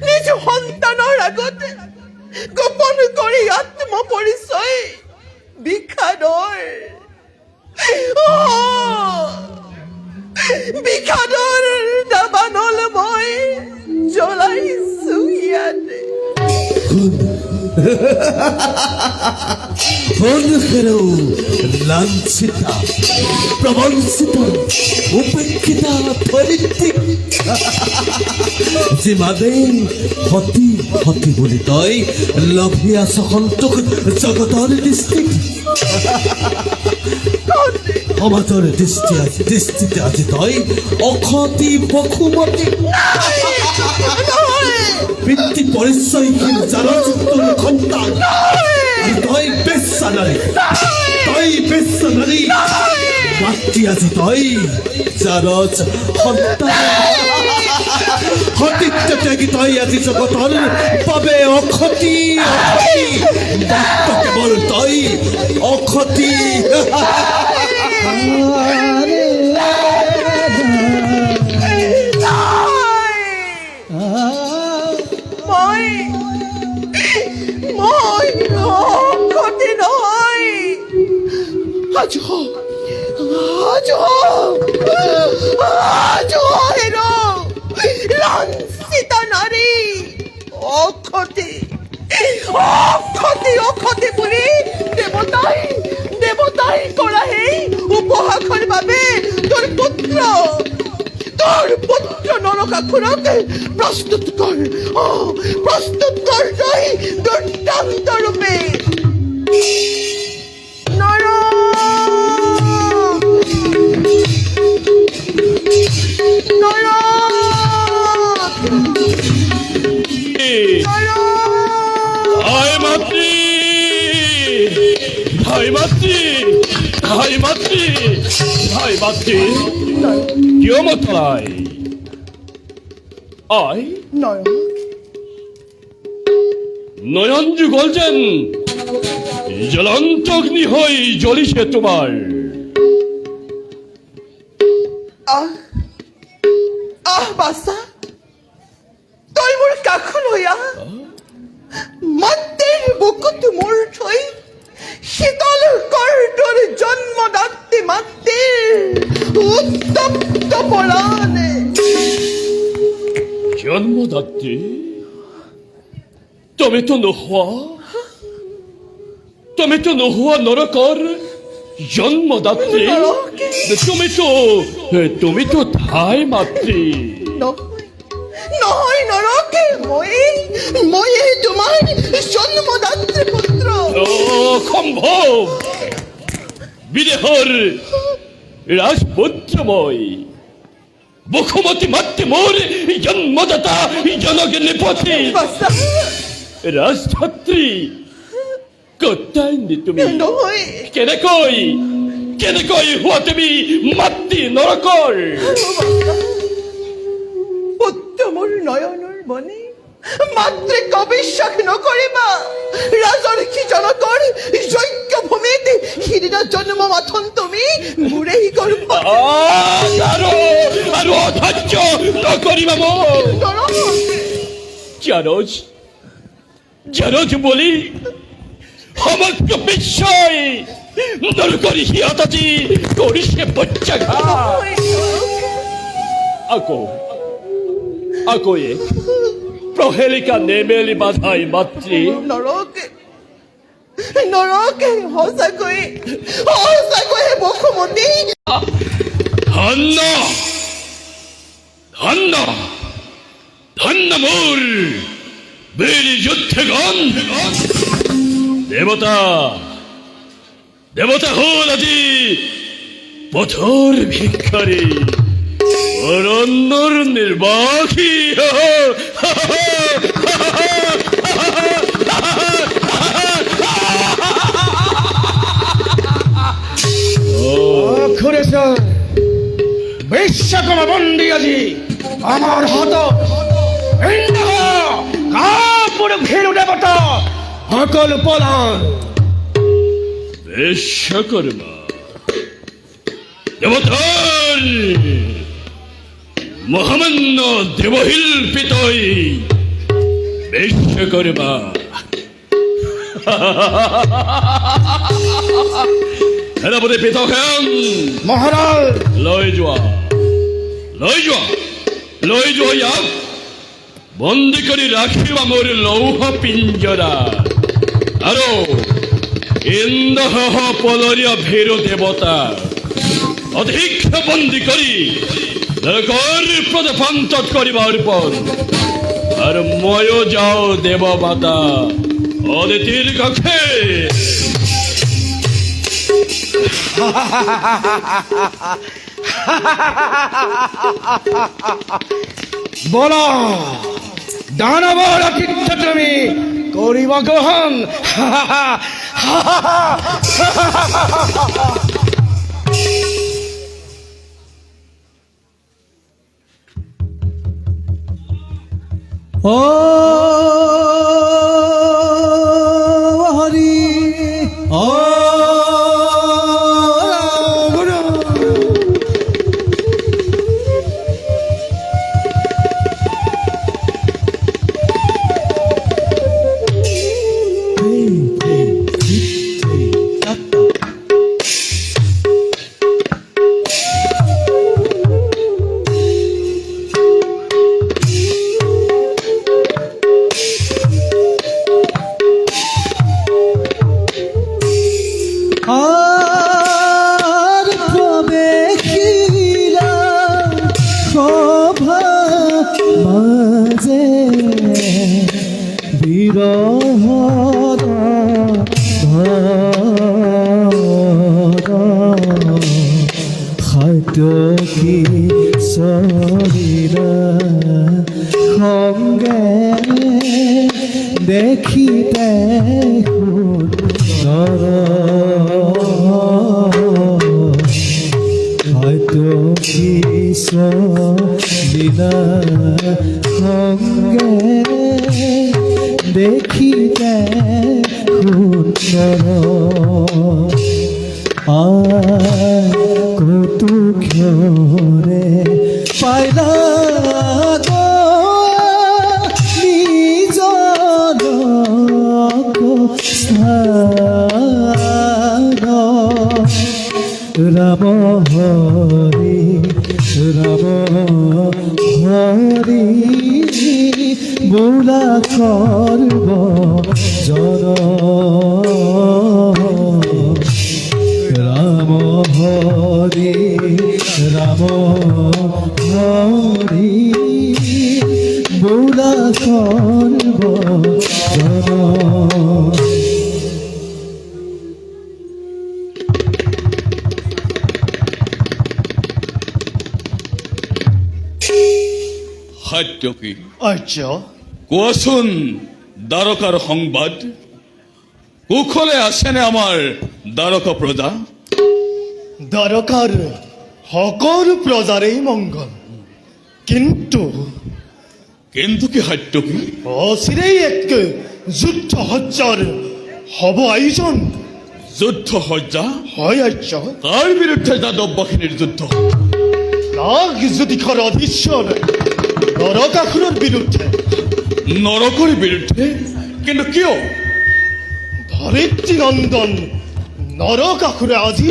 নিজ সন্তানৰ আগতে গোপন কৰি আত্মপৰিচয় বিষাদৰ দাবানল মই জ্বলাইছো ইয়াতে। লাঞ্ছিতা প্ৰবঞ্চিতা উপেক্ষিতা ধৰিত্ৰী যিমানেই সতী সতী বুলি তই লভি আছ সন্তোষ জগতৰ দৃষ্টি সমাজৰ দৃষ্টিতে আজি তই অসতী বসুমতী পিতৃ পৰিচয়হীন জাৰযুক্তৰ সন্তান আৰু তই বেশ্যা নাৰী মাতৃ আজি তই জাৰজ সন্তান সতীত্ব ত্যাগী তই আজি জগতৰ বাবে অসতী কেৱল তই অসতী মই অসতী নহয় লাঞ্ছিত নাৰী অক্ষতি বুলি দেৱতাই কৰা সেই উপহাসৰ বাবে তোৰ পুত্ৰ নৰকাসুৰক প্ৰস্তুত কৰ তই দুৰ্দান্ত ৰূপে ভাই মাতৃ কিয় মতলাই আই নয়ন যুগল যেন জ্বলন্ত অগ্নি হৈ জ্বলিছে তোমাৰ বাছা তই মোৰ কাষলৈ আহ মাতৃৰ বুকুত মোৰ থৈ শীতল কৰ্ণৰ জন্মদাত্ৰী মাতৃৰ উত্তপ্ত পৰাণে জন্মদাত্ৰী তুমিতো নোহোৱা নৰকৰ জন্মদাত্ৰী তুমিতো ঠাই মাতৃ নহয় নৰকে মই তোমাৰ জন্মদাত্ৰী পুত্ৰ অসম্ভৱ বিদেহৰ ৰাজপুত্ৰ মই বসুমতী মাতৃ মোৰ জন্মদাতা জনগণপতি ৰাজধাত্ৰী কতাইনি তুমি নহয় কেনেকৈ হোৱা তুমি মাতৃ নৰকৰ পুত্ৰ মোৰ নয়নৰ মণি মাতৃক অবিশ্বাস নকৰিবা ৰাজৰ্ষি জনকৰ যজ্ঞ ভূমিত সিদিনা জন্ম মাথন তুমি মোৰেই গৰ্ভ আৰু অধৈৰ্য নকৰিবা মোক জাৰজ বুলি সমগ্ৰ বিশ্বই নৰকৰি সিহঁত আজি কৰিছে প্ৰত্যাঘাত আকৌ প্ৰহেলিকা নেমেলি বাধাই মাতৃ নৰকে সঁচাকৈ বসুমতী ধন্য মোৰ বীৰ যুদ্ধগণ দেৱতা হ'ল আজি পথৰ ভিক্ষাৰী অৰণ্যৰ নিৰ্বাসী অক্ষৰেশ্বৰ বিশ্বকৰ্মা বন্দী আজি আমাৰ হাতত কাপুৰ ভেৰু দেৱতা সকলো পলান বিশ্বকৰ্মা দেৱতাৰ মহামান্য দেৱশিল্পিতই বিশ্বকৰ্মা সেনাপতি পৃথকহেন মহাৰাজ লৈ যোৱা ইয়াক বন্দী কৰি ৰাখিবা মোৰ লৌহ পিঞ্জৰা আৰু ইন্দ্ৰসহ পলৰীয়া ভেৰু দেৱতা অধিক বন্দী কৰি নৰকৰ প্ৰদপান্তত কৰিবাৰ পৰ আৰু ময়ো যাওঁ দেৱ মাতা অদিতিৰ কাষে। বলো দানৱৰ আতিথ্য তুমি কৰিব গ্ৰহণ। ও হরি ও আর প্রবেশিলা শোভা মাঝে বিরহর খাদ্য কি শরীরা সঙ্গে দেখিতে সুন্দর হয়তো লীলা সঙ্গে দেখিতে সুন্দর কৌতুকরে পাইলা নিজন রাম হরি রাম হরি বোলা করব জন রাম হরি রাম হরি বোলা করব জন। সত্যকী আৰ্য কোৱাচোন দ্বাৰকাৰ সংবাদ কুশলে আছেনে আমাৰ দ্বাৰকা প্ৰজা? দ্বাৰকাৰ সকলো প্ৰজাৰেই মংগল, কিন্তু কিন্তু কি সত্যকী? অচিৰেই এক যুদ্ধ সজ্জাৰ হ'ব আয়োজন। যুদ্ধ সজ্জা? হয় আৰ্য, কাৰ বিৰুদ্ধে যাদৱ বাহিনীৰ যুদ্ধ? নাগ জ্যোতিষৰ অধীশ্বৰ নৰকাসুৰৰ বিৰুদ্ধে। নৰকৰ বিৰুদ্ধে? কিন্তু কিয়? ধৰিত্ৰী নন্দন নৰকাসুৰে আজি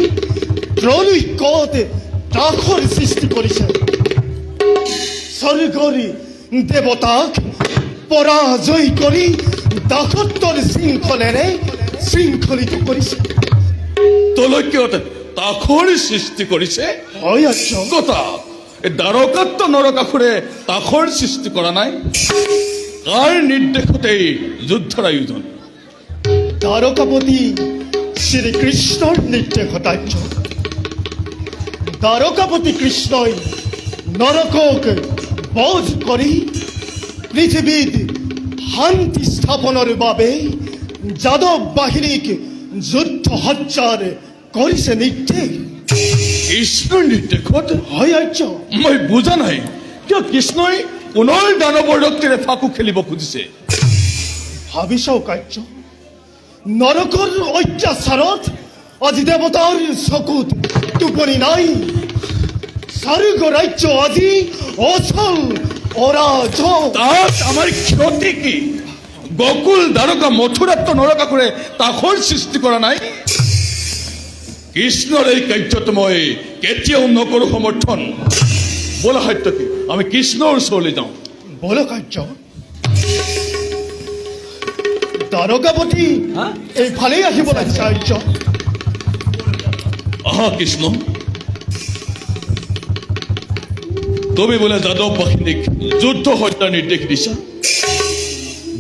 ত্ৰৈলোক্যত দাসৰ সৃষ্টি কৰিছে। স্বৰ্গৰ দেৱতাক পৰাজয় কৰি দাসত্বৰ শৃংখলেৰে শৃংখলিত কৰিছে। তলৈক্যত তাখৰ সৃষ্টি কৰিছে? হয় আৰ্য, কথা এই দ্বাৰকাত নৰকাসুৰে তাখৰ সৃষ্টি কৰা নাই। কাৰ নিৰ্দেশতেই যুদ্ধৰ আয়োজন? দ্বাৰকাপতি শ্ৰীকৃষ্ণৰ নিৰ্দেশত আৰ্য। দ্বাৰকাপতি কৃষ্ণই নৰকক বধ কৰি পৃথিৱীত শান্তি স্থাপনৰ বাবে যাদৱ বাহিনীক যুদ্ধ সজ্জাৰ কৰিছে নিৰ্দেশ। কৃষ্ণৰ নিৰ্দেশত? হয় আৰ্য, মই বুজা নাই কিয় কৃষ্ণই পুনৰ দানৱৰ ৰক্তিৰে ফাকু খেলিব খুজিছে। ভাবি চাওক আৰ্য, নৰকৰ অত্যাচাৰত আজি দেৱতাৰ চকুত টোপনি নাই। স্বৰ্গ ৰাজ্য আজি অচল অৰাজক। তাত আমাৰ ক্ষতি কি? গকুল দ্বাৰকা মথুৰাত নৰকাসুৰে তাখৰ সৃষ্টি কৰা নাই। কৃষ্ণৰ এই কাৰ্যত মই কেতিয়াও নকৰো সমৰ্থন। বলা সত্যকী, আমি কৃষ্ণৰ ওচৰলৈ যাওঁ। বলক আৰ্য। দ্বাৰকাপতি এইফালেই আহিব লাগিছে আৰ্য। আহা কৃষ্ণ। তুমি বোলে যাদৱ বাহিনীক যুদ্ধ হত্যাৰ নিৰ্দেশ দিছা।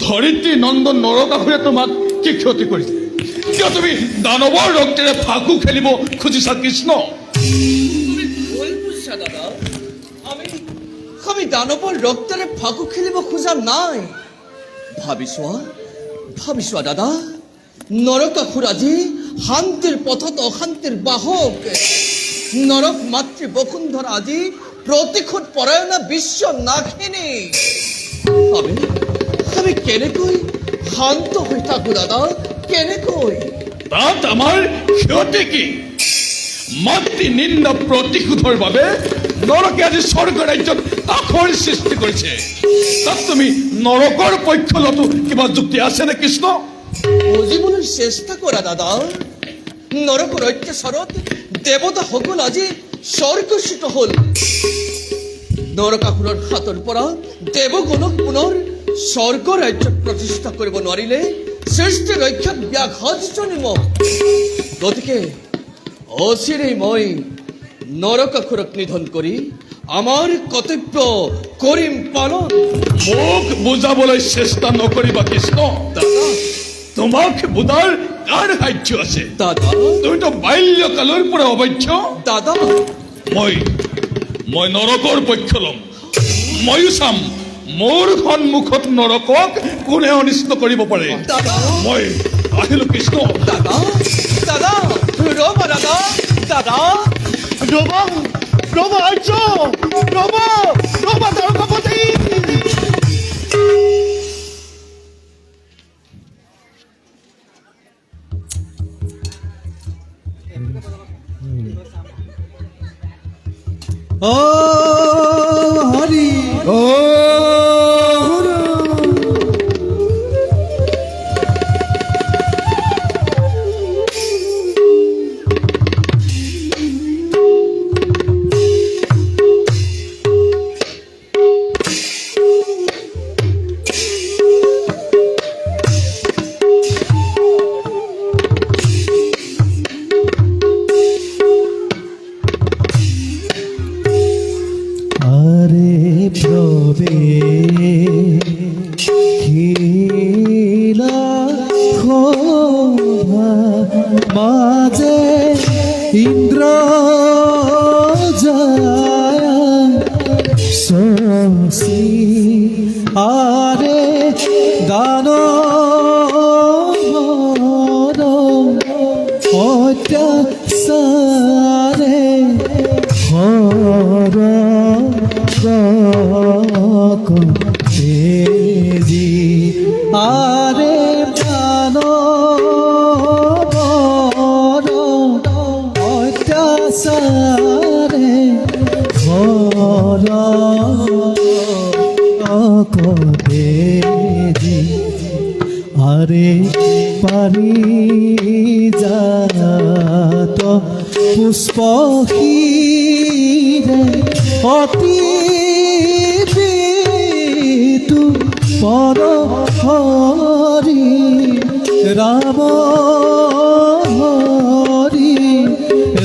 ধৰিত্ৰী নন্দন নৰকাসুৰে তোমাক কি ক্ষতি কৰিছে? কিয় তুমি দানৱৰ ৰক্তেৰে ফাকু খেলিব খুজিছা কৃষ্ণ? ভুল বুজিছা দাদা। আমি দানৱৰ ৰক্তেৰে ফাকু খেলিব খোজা নাই। ভাবিছোৱা দাদা, নৰকাসুৰ আজি শান্তিৰ পথত অশান্তিৰ বাহক। নৰক মাতৃ বসুন্ধৰা আজি প্ৰতিশোধ পৰায়ণা বিশ্ব নাশিনী। আমি কেনেকৈ শান্ত হৈ থাকো দাদা? কেনেকৈ? তাত আমাৰ ক্ষতি কি? মাতৃ নিন্দা প্ৰতিশোধৰ বাবে নৰকে আজি স্বৰ্গ ৰাজ্যত কাষৰ সৃষ্টি কৰিছে। তাত তুমি নৰকৰ পক্ষ লোৱাটো কিবা যুক্তি আছেনে কৃষ্ণ? বুজিবলৈ চেষ্টা কৰা দাদা। নৰকৰ অত্যাচাৰত দেৱতাসকল আজি স্বৰ্গচ্যুত হ'ল। নৰকাসুৰৰ হাতৰ পৰা দেৱগণক পুনৰ স্বৰ্গ ৰাজ্যত প্ৰতিষ্ঠা কৰিব নোৱাৰিলে সৃষ্টি ৰক্ষাত ব্যাঘাত জন্ম। গতিকে অচিৰেই মই নৰকাসুৰক নিধন কৰি আমাৰ কৰ্তব্য কৰিম পালন। মোক বুজাবলৈ চেষ্টা নকৰিবা কৃষ্ণ। দাদা তোমাক বুজাৰ কাৰ সাধ্য আছে? দাদা তুমিতো বাল্যকালৰ পৰা অবৈধ্য। দাদা মই নৰকৰ পক্ষ ল'ম। ময়ো চাম মোৰ সন্মুখত নৰকক কোনে অনিষ্ট কৰিব পাৰে। দাদা মই আহিলো কৃষ্ণ। দাদা দাদা ৰ'বা দাদা। দাদা ৰবা আৰ্য, ৰবা দ্বাৰকাপতি। ও হরি ও মাঝে ইন্দ্র যায় শশী আরে দান অত্যাচারে হর তেজি আরে দান অত্যাচারে হর তেজি আরে পারি যাত পুষ্পহীরে অতি বিতু পর হরি রাম হরি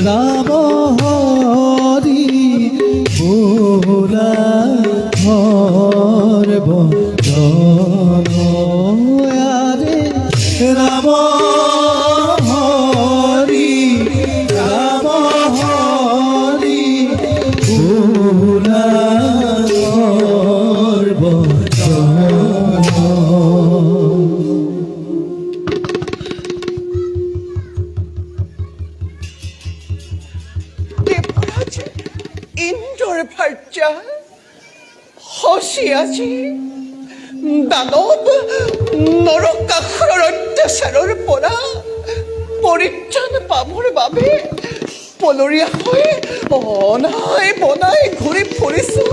রাম হরি বোলা হরব রে রাম হরি রাম হরি বোলা হরব দেৱৰাজ ইন্দ্ৰৰ ভাৰ্যা শশী আজি দানৱ নৰকাসুৰৰ অত্যাচাৰৰ পৰা পৰিত্ৰাণ পাবৰ বাবে পলৰীয়া হৈ অনাই বনাই ঘূৰি ফুৰিছো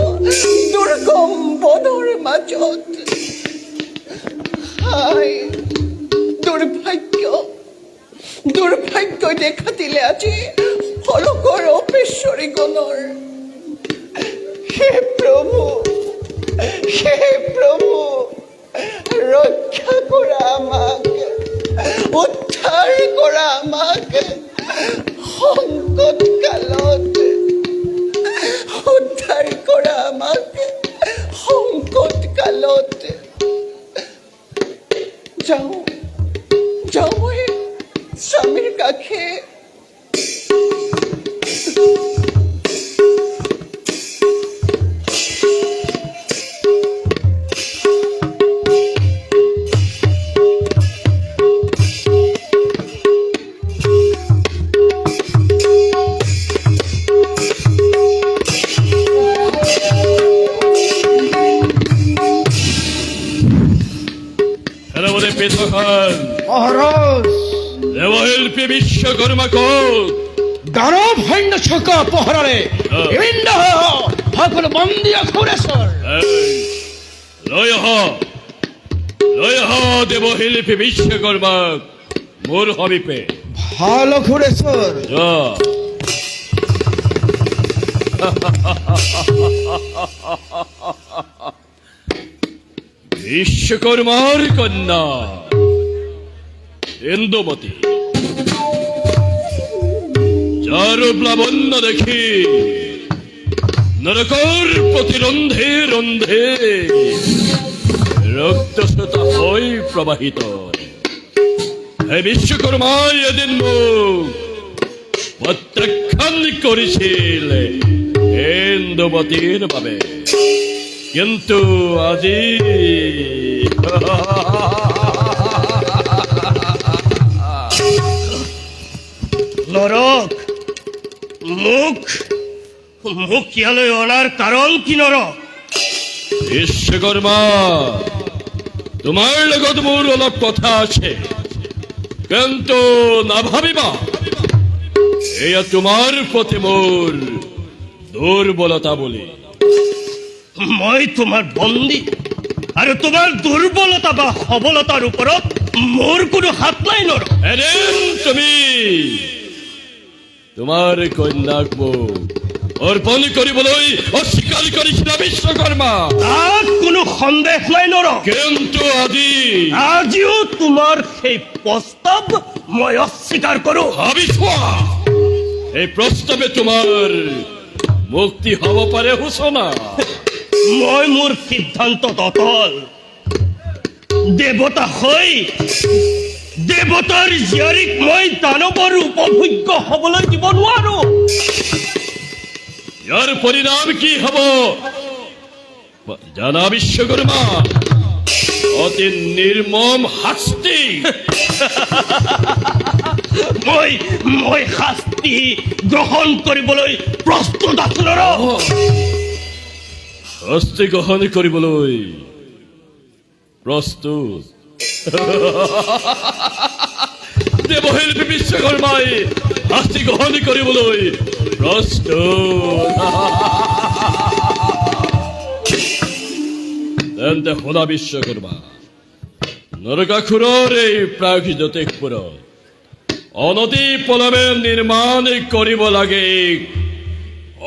দুৰ্গম বনৰ মাজত। হায় দুৰ্ভাগ্য দেখা দিলে আজি সৰগৰ অপেশ্বৰী গণৰ। হে প্ৰভু ৰক্ষা কৰা আমাক, উদ্ধাৰ কৰা আমাক সংকট কালত, উদ্ধাৰ কৰা আমাক সংকট কালত। যাওঁ মই স্বামীৰ কাষে। পেটখান মহাৰাজ দেৱশিল্পী বিশ্বকৰ্মা ক'ত? দানৱ সৈন্য চকা পহৰাৰে বিভিন্ন সকলো বন্দী অসুৰেশ্বৰ লৈ আহ দেৱশিল্পী বিশ্বকৰ্মাক মোৰ সমীপে। ভাল অসুৰেশ্বৰ যা। বিশ্বকর্মার কন্যা ইন্দুমতি, যার প্লাবন্য দেখি নরকর প্রতি রন্ধে রন্ধে রক্তস্রোতা হই প্রবাহিত। হে বিশ্বকর্মা এদিন মুখ প্রত্যাখ্যান করেছিল ইন্দুমতির বাবে, কিন্তু আজি নৰক মোক ইয়ালৈ অনাৰ কাৰণ কি নৰক? বিশ্বকৰ্মা, তোমাৰ লগত মোৰ অলপ কথা আছে, কিন্তু নাভাবিবা এয়া তোমাৰ প্ৰতি মোৰ দুৰ্বলতা বুলি। মই তোমাৰ বন্দী আৰু তোমাৰ দুৰ্বলতা বা সবলতাৰ ওপৰত মোৰ কোনো হাত নাই নৰ। এদিন তুমি তোমাৰ কন্যাক মোক অৰ্পণ কৰিবলৈ অস্বীকাৰ কৰিছিলা বিশ্বকৰ্মা। তাত কোনো সন্দেহ নাই নৰ, কিন্তু আজিও তোমাৰ সেই প্ৰস্তাৱ মই অস্বীকাৰ কৰোঁ। ভাবি চোৱা, এই প্ৰস্তাৱে তোমাৰ মুক্তি হ'ব পাৰে সূচনা। মই মোৰ সিদ্ধান্তত অটল। দেৱতা হৈ দেৱতাৰ জীয়াৰীক মই দানৱৰ উপভোগ্য হ'বলৈ দিব নোৱাৰো। ইয়াৰ পৰিণাম কি হ'ব জানা বিশ্বকৰ্মা? অতি নিৰ্মম শাস্তি। মই শাস্তি গ্ৰহণ কৰিবলৈ প্ৰস্তুত আছো নৰ। শাস্তি গ্ৰহণ কৰিবলৈ প্ৰস্তুত? দেৱশিল্পী বিশ্বকৰ্মাই শাস্তি গ্ৰহণ কৰিবলৈ প্ৰস্তুত? তেন্তে শুনা বিশ্বকৰ্মা, নৰকাসুৰৰ এই প্ৰাগজ্যোতিষপুৰত অনতি পলমে নিৰ্মাণ কৰিব লাগে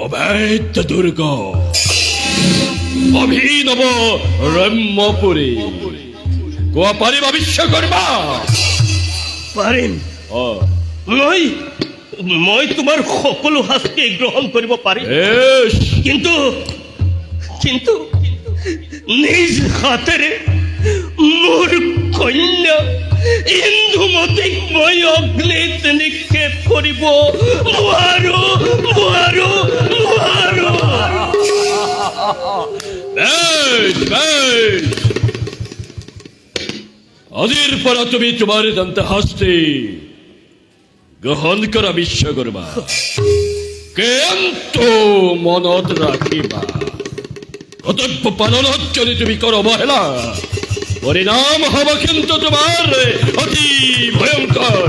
অবৈধ দুৰ্গ, অভিনৱ ৰম্যপুৰী। কোৱা পাৰিবা বিশ্বকৰ্মা? পাৰিম। মই তোমাৰ সকলো শাস্তি গ্ৰহণ কৰিব পাৰিম, বেশ, কিন্তু নিজ হাতেৰে মোৰ কন্যা ইন্দুমতীক মই অগ্নিত নিক্ষেপ কৰিব নোৱাৰো। বেশ, বেশ। আজিৰ পৰা তুমি তোমাৰ দন্ত শাস্তি গ্ৰহণ কৰা বিশ্বকৰ্মা, কিন্তু মনত ৰাখিবা কৰ্তব্য পালনত যদি তুমি কৰ অৱহেলা, পৰিণাম হ'ব কিন্তু তোমাৰ অতি ভয়ংকৰ।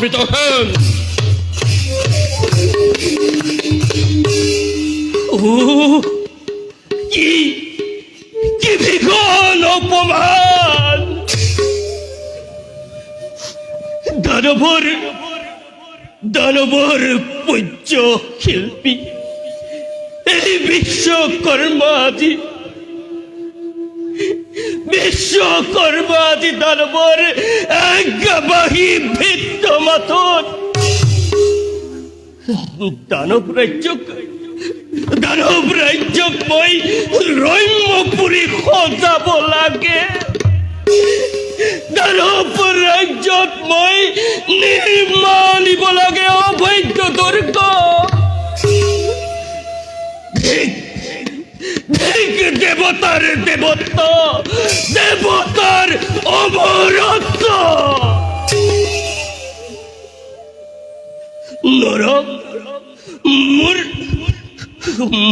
পিতহেন, কি ভীষণ অপমান! দানৱৰ পূজ্য শিল্পী এই বিশ্বকৰ্মা আজি দানৱৰ আজ্ঞাবাহী ভিত্ত মাথত দানৱ ৰাজ্যক মই ৰম্যপুৰী সজাব লাগে। দানৱ ৰাজ্যত মই নিৰ্মাণিব লাগে অবৈধ দুৰ্গ। দেৱতাৰ দেৱত্ব, দেৱতাৰ অমৰত্ব। নৰক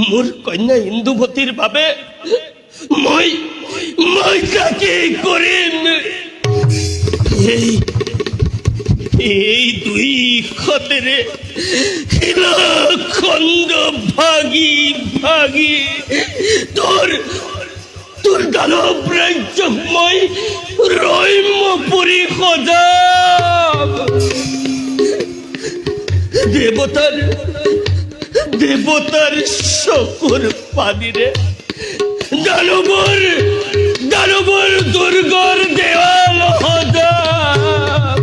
মোৰ কন্যা ইন্দুমতীৰ বাবে মই তাকে কৰিম। এই দুই খতেৰে শিলাখণ্ড ভাগি ভাগি তোৰ দানৱ ৰাজ্যক মই ৰম্যপুৰী সজাম। দেৱতাৰ চকুৰ পানীৰে দানৱৰ দুৰ্গৰ দেৱাল সজাম।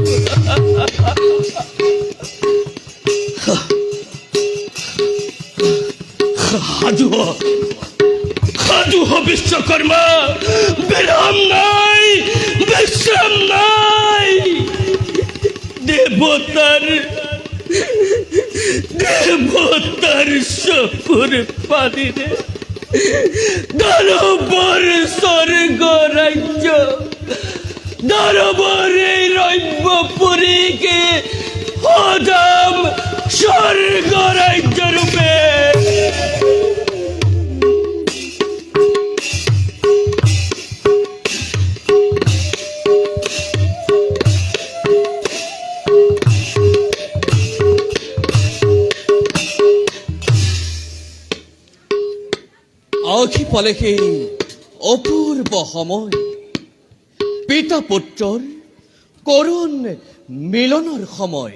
সাধু বিশ্বকৰ্মা, বিৰাম নাই, বিশ্ৰাম নাই। দেৱতাৰ চকুৰ পানীৰে দানৱৰ স্বৰ্গ ৰাজ্য, দানৱৰ এই ৰম্যপুৰীকে সজাম স্বৰ্গ ৰাজ্য ৰূপে। আখি পালে সেই অপূৰ্ব সময়, পিতা পুত্ৰৰ কৰুণ মিলনৰ সময়।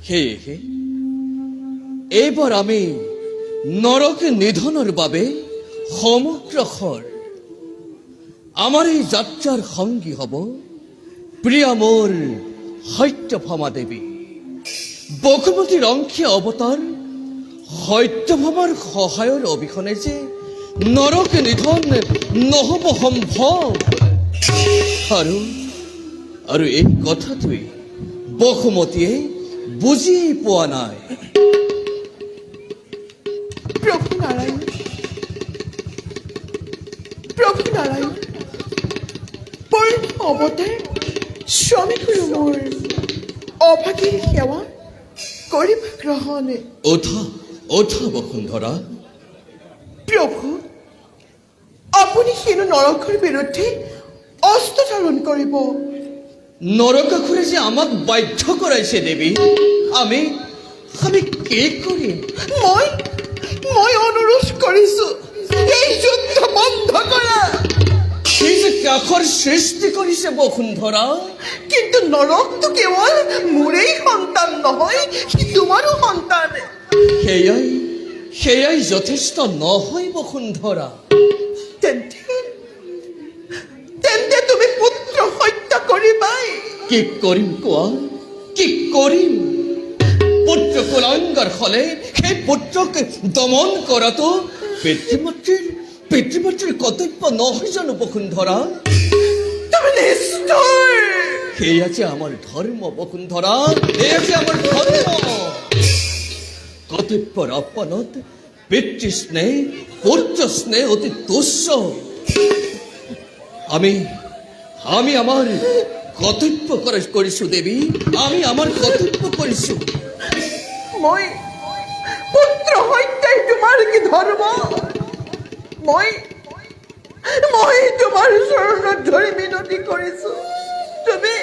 সেয়েহে এইবাৰ আমি নৰক নিধনৰ বাবে সমগ্ৰসৰ আমাৰ এই যাত্ৰাৰ সংগী হ'ব প্ৰিয়া মোৰ সত্যভামা দেৱী। বসুমতীৰ অংশীয় অৱতাৰ সত্যভামাৰ সহায়ৰ অবিহনে যে নৰক নিধন নহ'ব সম্ভৱ। আৰু এই কথাটোৱে বসুমতীয়ে বুজি পোৱা নাই। প্ৰভু নাৰায়ণ, প্ৰভু নাৰায়ণ, পূৰ্ণ অৱতাৰ স্বামী গুৰু মোৰ অভাগীৰ সেৱা কৰিব গ্ৰহণ। উঠা বসুন্ধৰা। প্ৰভু, আপুনি হেনো নৰকৰ বিৰুদ্ধে অস্ত্ৰ ধাৰণ কৰিব। নৰকাসুৰে যে আমাক বাধ্য কৰাইছে দেৱী, আমি কি কৰিম? মই অনুৰোধ কৰিছো এই যুদ্ধ বন্ধ কৰা। সি যে কাষৰ সৃষ্টি কৰিছে বসুন্ধৰা। কিন্তু নৰকটো কেৱল মোৰেই সন্তান নহয়, সি তোমাৰো সন্তান। সেয়াই যথেষ্ট নহয় বসুন্ধৰা। তেন্তে তুমি পুত্ৰ হত্যা কৰিবাই। কি কৰিম কোৱা, কি কৰিম? পুত্ৰ কুলাংগাৰ হলে সেই পুত্ৰক দমন কৰাটো পিতৃমাতৃৰ কৰ্তব্য নহয় জানো বসুন্ধৰা? তুমি নিষ্ঠুৰ। সেয়া যে আমাৰ ধৰ্ম বসুন্ধৰা, এয়া যে আমাৰ ধৰ্ম। কৰ্তব্যৰ অপমানত পিতৃস্নেহ পুত্ৰ স্নেহ অতি তুচ্ছ। আমি আমাৰ কৰ্তব্য কৰিছো দেৱী, আমি আমাৰ কৰ্তব্য কৰিছো। মই পুত্ৰ হত্যাই তোমাৰ কি ধৰ্ম? মই তোমাৰ চৰণত ধৰি মিনতি কৰিছো, তুমি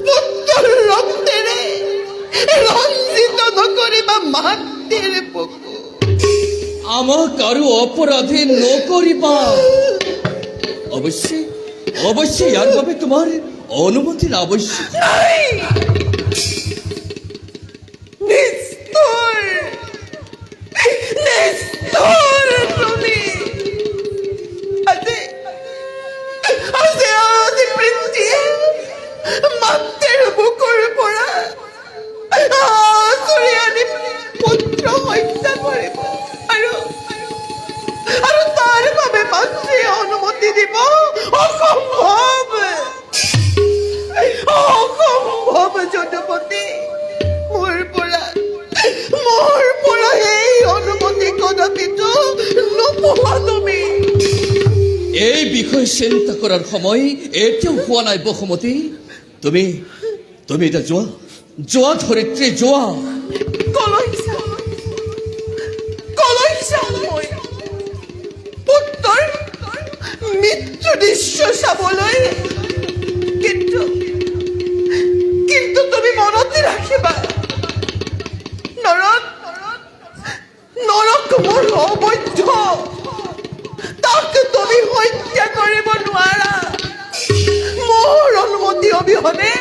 পুত্ৰৰ ৰক্তেৰে ৰঞ্জিত নকৰিবা মাতৃৰ বুকু। আমাক আৰু অপৰাধী নকৰিবা। অৱশ্যে ইয়াৰ বাবে তোমাৰ অনুমতিৰ আৱশ্যক। তুমি আজি পৃথিৱীয়ে মাতৃৰ বুকুৰ পৰা পঢ়োৱা তুমি। এই বিষয়ে চিন্তা কৰাৰ সময় এতিয়াও হোৱা নাই বসুমতী। তুমি তুমি এতিয়া যোৱা, যোৱা ধৰিত্ৰী, যোৱা। কলৈ যাম, কলৈ যাম মই পুত্ৰৰ মৃত্যু দৃশ্য চাবলৈ? কিন্তু কিন্তু তুমি মনতে ৰাখিবা, নৰক নৰক মোৰ অবৈধ, তাক তুমি হত্যা কৰিব নোৱাৰা। মোৰ অনুমতি অবিহনে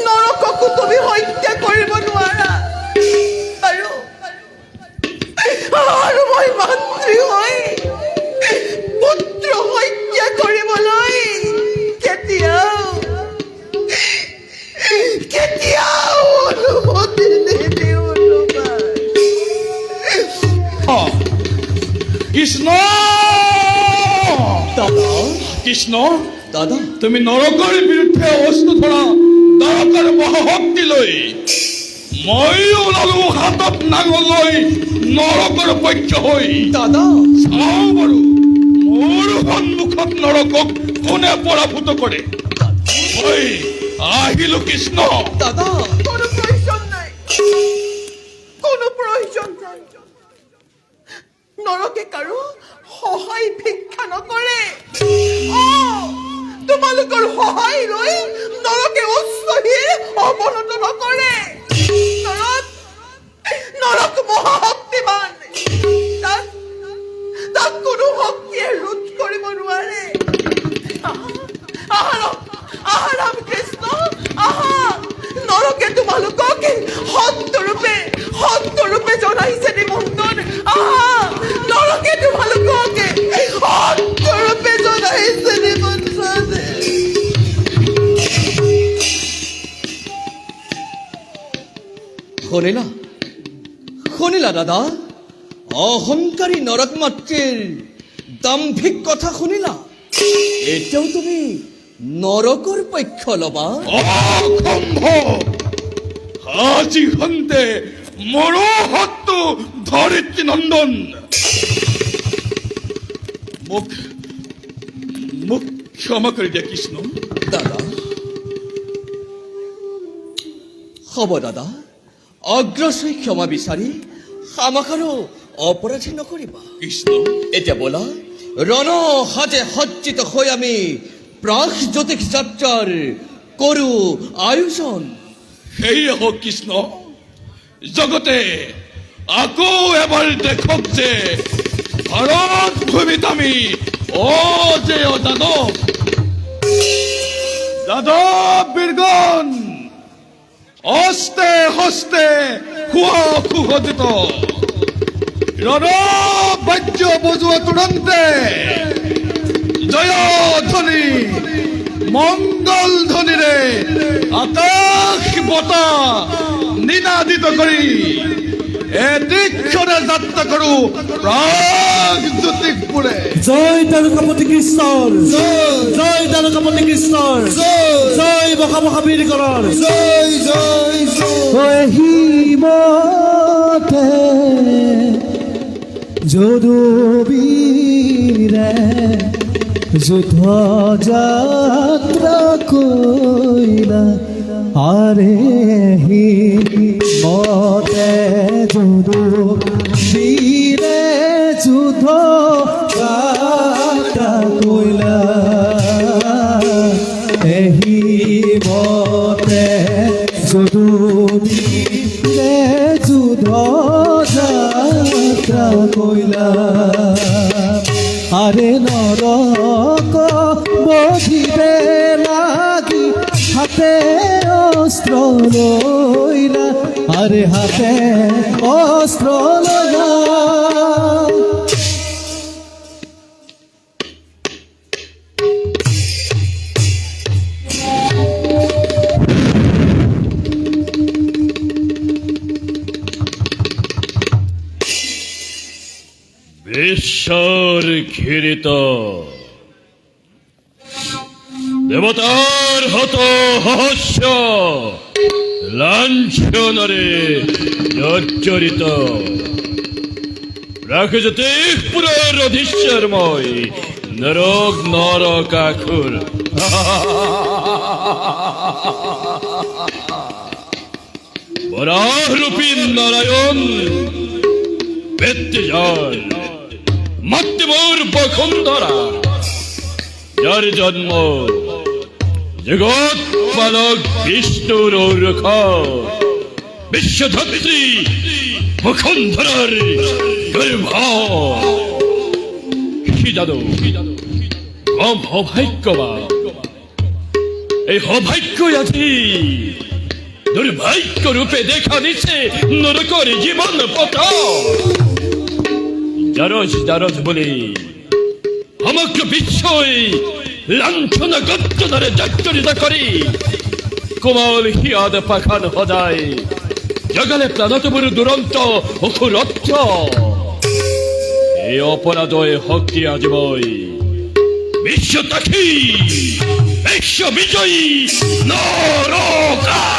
নৰককো তুমি হত্যা কৰিব নোৱাৰা। আৰু আৰু মই মাতৃ হৈ পুত্ৰ হত্যা কৰিবলৈ কেতিয়াও কেতিয়াও অনুমতি নিদিওঁ তোমাৰ। কৃষ্ণ, দাদা, কৃষ্ণ, দাদা, তুমি নৰকৰ বিৰুদ্ধে অস্ত্ৰ ধৰা নৰকৰ মহাশক্তি লৈ মইও ওলালো হাতত নাঙল লৈ নৰকৰ পক্ষ হৈ। দাদা, চাওঁ বাৰু মোৰ সন্মুখত নৰকক কোনে পৰাভূত কৰে। ঐ আহিলো কৃষ্ণ। দাদা, কোনো প্ৰয়োজন নাই, কোনো প্ৰয়োজন নাই। নৰকে কাৰো সহায় ভিক্ষা নকৰে। তোমালোকৰ সহায় লৈ নৰকে উচ্চহীয়ে অৱনত নকৰে। নৰক মহাশক্তিমান, তাক কোনো শক্তিয়ে ৰোধ কৰিব নোৱাৰে। আহা ৰামকৃষ্ণ, আহা। নৰকে তোমালোকক সত্যৰূপে জনাইছে নিমন্ত্ৰণ। আহা, নৰকে তোমালোকক সত্যৰূপে জনাইছে নিমন্ত্ৰণ। শুনিলা, শুনিলা দাদা? অহংকাৰী নৰক মাতৃৰ দাম্ভিক কথা শুনিলা? এতিয়াও তুমি নৰকৰ পক্ষ ল'বা? অসম্ভৱ। আজি সন্তে মোৰো শত্ৰু ধৰিত্ৰী নন্দন। মোক মোক ক্ষমা কৰি দিয়া কৃষ্ণ। দাদা, হ'ব দাদা, অগ্ৰসৈ ক্ষমা বিচাৰি আমাক আৰু অপৰাধী নকৰিবা। কৃষ্ণ, এতিয়া ব'লা ৰণ সাজে সজ্জিত হৈ আমি প্ৰাগজ্যোতিষ যাত্ৰাৰ কৰো আয়োজন। সেয়ে হওক কৃষ্ণ, জগতে আকৌ এবাৰ দেখক যে ভাৰত ভূমিত আমি অজেয় যাদৱ, যাদৱ বীৰগণ অস্তে হস্তে সুসজ্জিত, ৰণ বাদ্য বজোৱা তুৰন্তে জয় ধ্বনি মংগল ধ্বনিৰে আকাশ বতাহ নিনাদিত কৰি এদিক্ষণে যাত্ৰা কৰো প্ৰাগজ্যোতিষপুৰে। জয় তাৰকাপতি কৃষ্ণৰ, জয় তাৰকাপতি কৃষ্ণৰ, জয় মহামহাবীৰ গণৰ, জয় জয় হিমতে যদুবীৰে যুদ্ধ যাত্ৰা কইলা। আৰে হিমতে যদুবীৰে যুদ্ধ যাত্ৰা কইলা। হিমতে যদুবীৰে যুদ্ধ যাত্ৰা কইলা। আরে নরক বধিবে লাগি হাতে অস্ত্র লইলা। আরে হাতে অস্ত্র লইলা। ঈশ্বর ঘৃণিত দেবতার হত সহস্য লাঞ্ছনরে জর্জরিত Прокажете природищермой, нрог норокакур. বরাহরূপীন নারায়ণ বেত্তিজান মাতৃমোর বখুন্ধরা যার জন্ম জগৎ পালক বিষ্ণুর রুখ বিশ্বধত্রী বখুন্ধরার গর্ভ কি জানো কম সৌভাগ্যবান এই সৌভাগ্যই আজি দুর্ভাগ্য রূপে দেখা দিচ্ছে নরকর জীবন পথ জারজ জারজ বলে সমগ্র বিশ্বই লাঞ্ছনা গদ্যদারে জর্জরিত করি কোমল হিয়াদ পাখান হজায় জগলে প্রাণত বড় দুরন্ত অখুরত্ব এই অপরাধয় হকি আজবই বিশ্ব তাকি বিশ্ব বিজয়ী নরকাসুর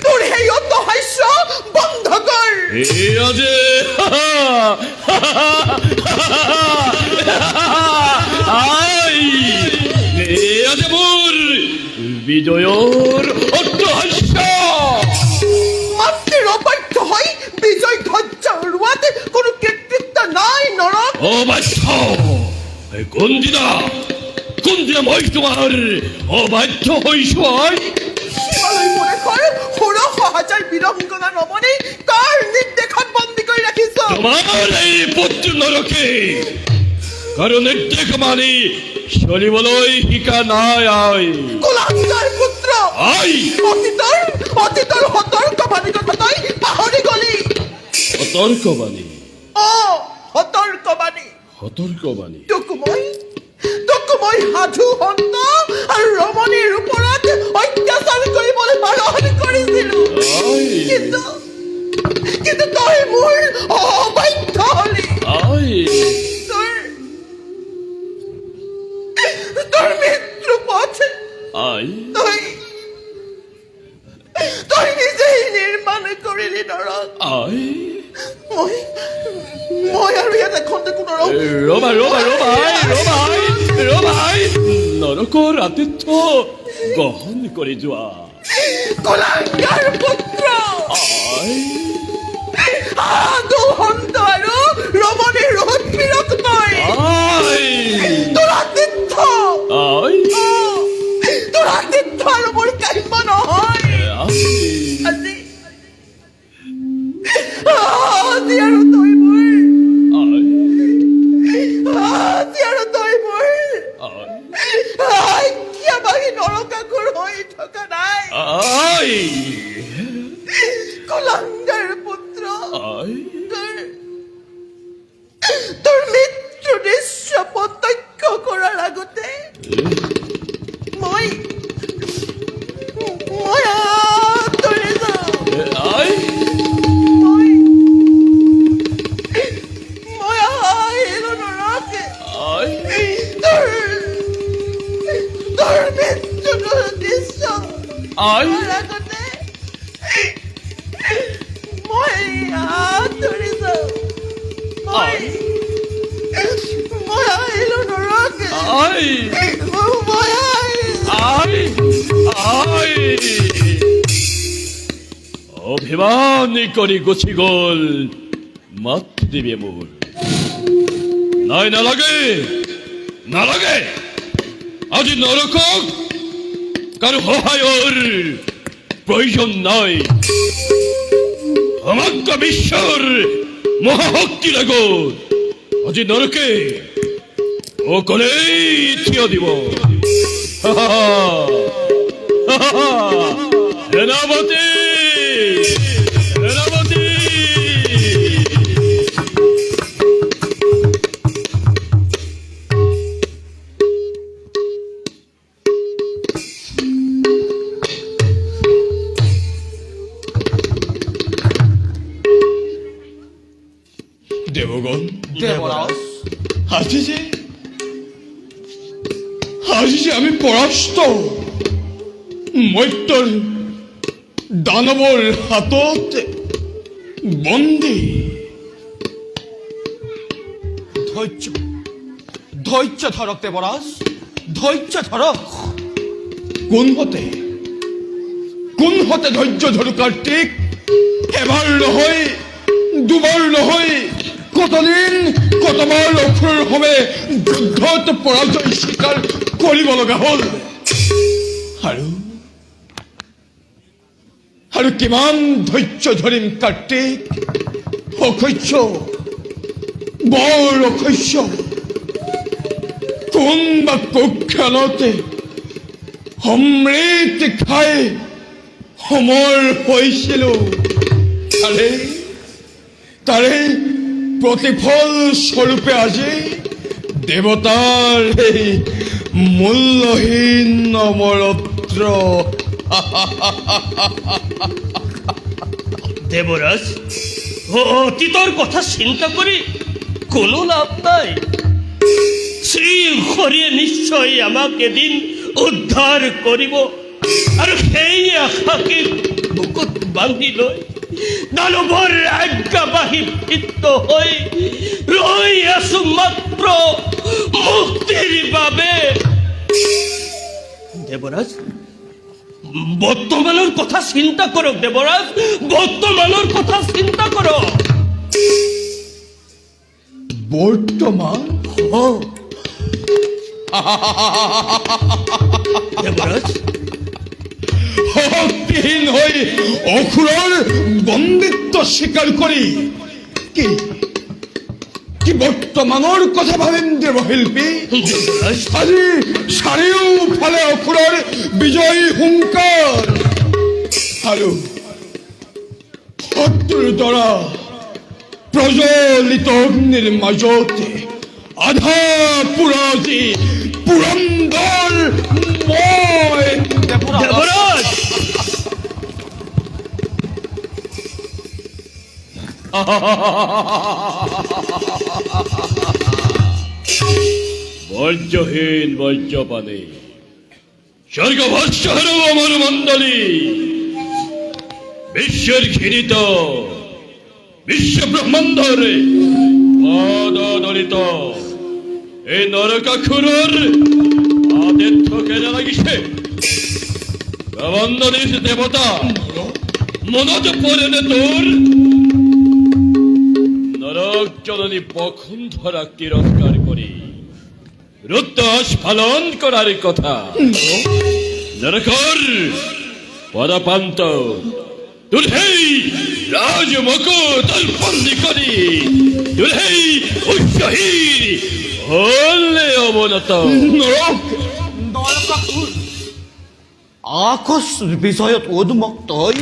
তোর এই অট্টহাস্য বন্ধ কর। এই আজে আই এই আজে মোর বিজয়র অট্টহাস্য মাতৃর অবাধ্য হই বিজয় ধ্বজা উড়াতে কোনো কৃতিত্ব নাই নরক। অবাধ্য কোন দিনা মই তোমার অবাধ্য হইছ শিবালয় মনে কর ষোড়শ হাজার বীরঙ্গনা রমণী কার নির্দেশত বন্দী কৰি ৰাখিছ। তোমাৰ এই পুত্ৰ নৰকে কাৰণ নিৰ্দেশ মানি চলিবলৈ শিকা নাই আই কুলাঙ্গাৰ পুত্ৰ আই অতীতৰ সতৰ্কবাণী কথা তই পাহৰি গলি। সতৰ্কবাণী সতৰ্কবাণী তোক মই সাধু সন্ত আৰু ৰমণীৰ ওপৰত অত্যাচাৰ কৰিবলৈ বাৰণ কৰিছিলো, কিন্তু তই মোৰ অবাধ্য হলি। আই তোৰ মৃত্যু পথ আই তই নিজেই নিৰ্মাণ কৰিলি নৰক। আই মই আৰু ইয়াত এখন কোনো ৰবা নৰকৰ আতিথ্য গ্ৰহণ কৰি যোৱা কুলাঙ্গাৰ পুত্ৰ আই সাধু সন্ত আৰু ৰমণীৰ উৎপীড়ক মই আই তোৰ আতিথ্য আই আৰু মোৰ কাম্য নহয়। আই আজি আৰু তই মোৰ আজ্ঞাবাহী নৰকাসুৰ হৈ থকা নাই। আই কুলাঙ্গাৰ পুত্ৰ আই তোৰ মৃত্যু দৃশ্য প্ৰত্যক্ষ কৰাৰ আগতে মই আঁতৰি যাওঁ। আই মই আহিলো নৰকে আই তোৰ মৃত্যু দৃশ্য আই আগতে মই আঁতৰি যাওঁ। মই আহিলো নৰকে আই মই আই আই অভিমানী কৰি গুচি গল মাতৃদেৱীয়ে মোৰ নাই নালাগে আজি নৰকক কাৰো সহায়ৰ প্ৰয়োজন নাই সমগ্ৰ বিশ্বৰ মহাশক্তিৰ আগত আজি নৰকে অকলেই থিয় দিব সেনাপতি দেৱগণ দেৱৰাজ আজি যে আমি পৰাস্ত, মৰ্ত্যৰ দানৱৰ হাতত বন্দী। ধৈৰ্য ধৈৰ্য ধৰক দেৱৰাজ, ধৈৰ্য ধৰক। কোনহতে ধৈৰ্য ধৰো কাৰ্তিক? এবাৰ নহয়, দুবাৰ নহয়, কতদিন কতবাৰ অসুৰৰ সময়ে যুদ্ধত পৰাজয় স্বীকাৰ কৰিব লগা হ'ল। আৰু কিমান ধৈৰ্য ধৰিম কাৰ্তিক? অসহ্য, বৰ অসহ্য। কোনবা কুক্ষণতে অমৃত খাই সমৰ হৈছিলো। তাৰে প্ৰতিফল স্বৰূপে আজি দেৱতাৰ এই মূল্যহীন অমৰত্ব। দেৱৰাজ, অতীতৰ কথা চিন্তা কৰি কোনো লাভ নাই। শ্ৰী হৰিয়ে নিশ্চয় আমাক এদিন উদ্ধাৰ কৰিব, আৰু সেই আশাকে বুকুত বান্ধি লৈ দানৱৰ আজ্ঞাবাহী ভিত্ত হৈ ৰৈ আছো মাত্ৰ মুক্তিৰ বাবে। দেৱৰাজ, বৰ্তমানৰ কথা চিন্তা কৰক। দেৱৰাজ, বৰ্তমানৰ কথা চিন্তা কৰক। বৰ্তমান দেৱৰাজ, শক্তিহীন হৈ অসুৰৰ বন্দিত্ব স্বীকাৰ কৰি কি বৰ্তমানৰ কথা ভাবিম দেৱশিল্পী? দেৱৰাজ, আজি চাৰিওফালে অসুৰৰ বিজয়ী হুংকাৰ, আৰু শত্ৰুৰ দ্বাৰা প্ৰজ্বলিত অগ্নিৰ মাজতে আধা পুৰাজি পুৰন্দৰ মই। দেৱৰাজ, বৰ্জ্যহীন বৰ্জ্যপানী, স্বৰ্গভস্য হেৰো অমৰ মণ্ডলী, বিশ্বেৰ ঘৃণিত, বিশ্ব ব্ৰহ্মাণ্ডৰে পদদলিত এই নৰকাসুৰৰ আতিথ্য কেনে লাগিছে? প্ৰবন্ধনিৰ দেৱতা মনত পৰেনে তোৰ? নৰক জননী বসুন্ধৰাক তিৰস্কাৰ কৰি ৰুদ্ৰাস পালন কৰাৰ কথা। নৰকৰ পদপান্ত তোৰ সেই ৰাজমুকুট বন্দী কৰি তোৰ সেই উচ্চহীন হলে অৱনত। নৰকাসুৰ আকস্মিক বিজয়ত উন্মুক্ত হৈ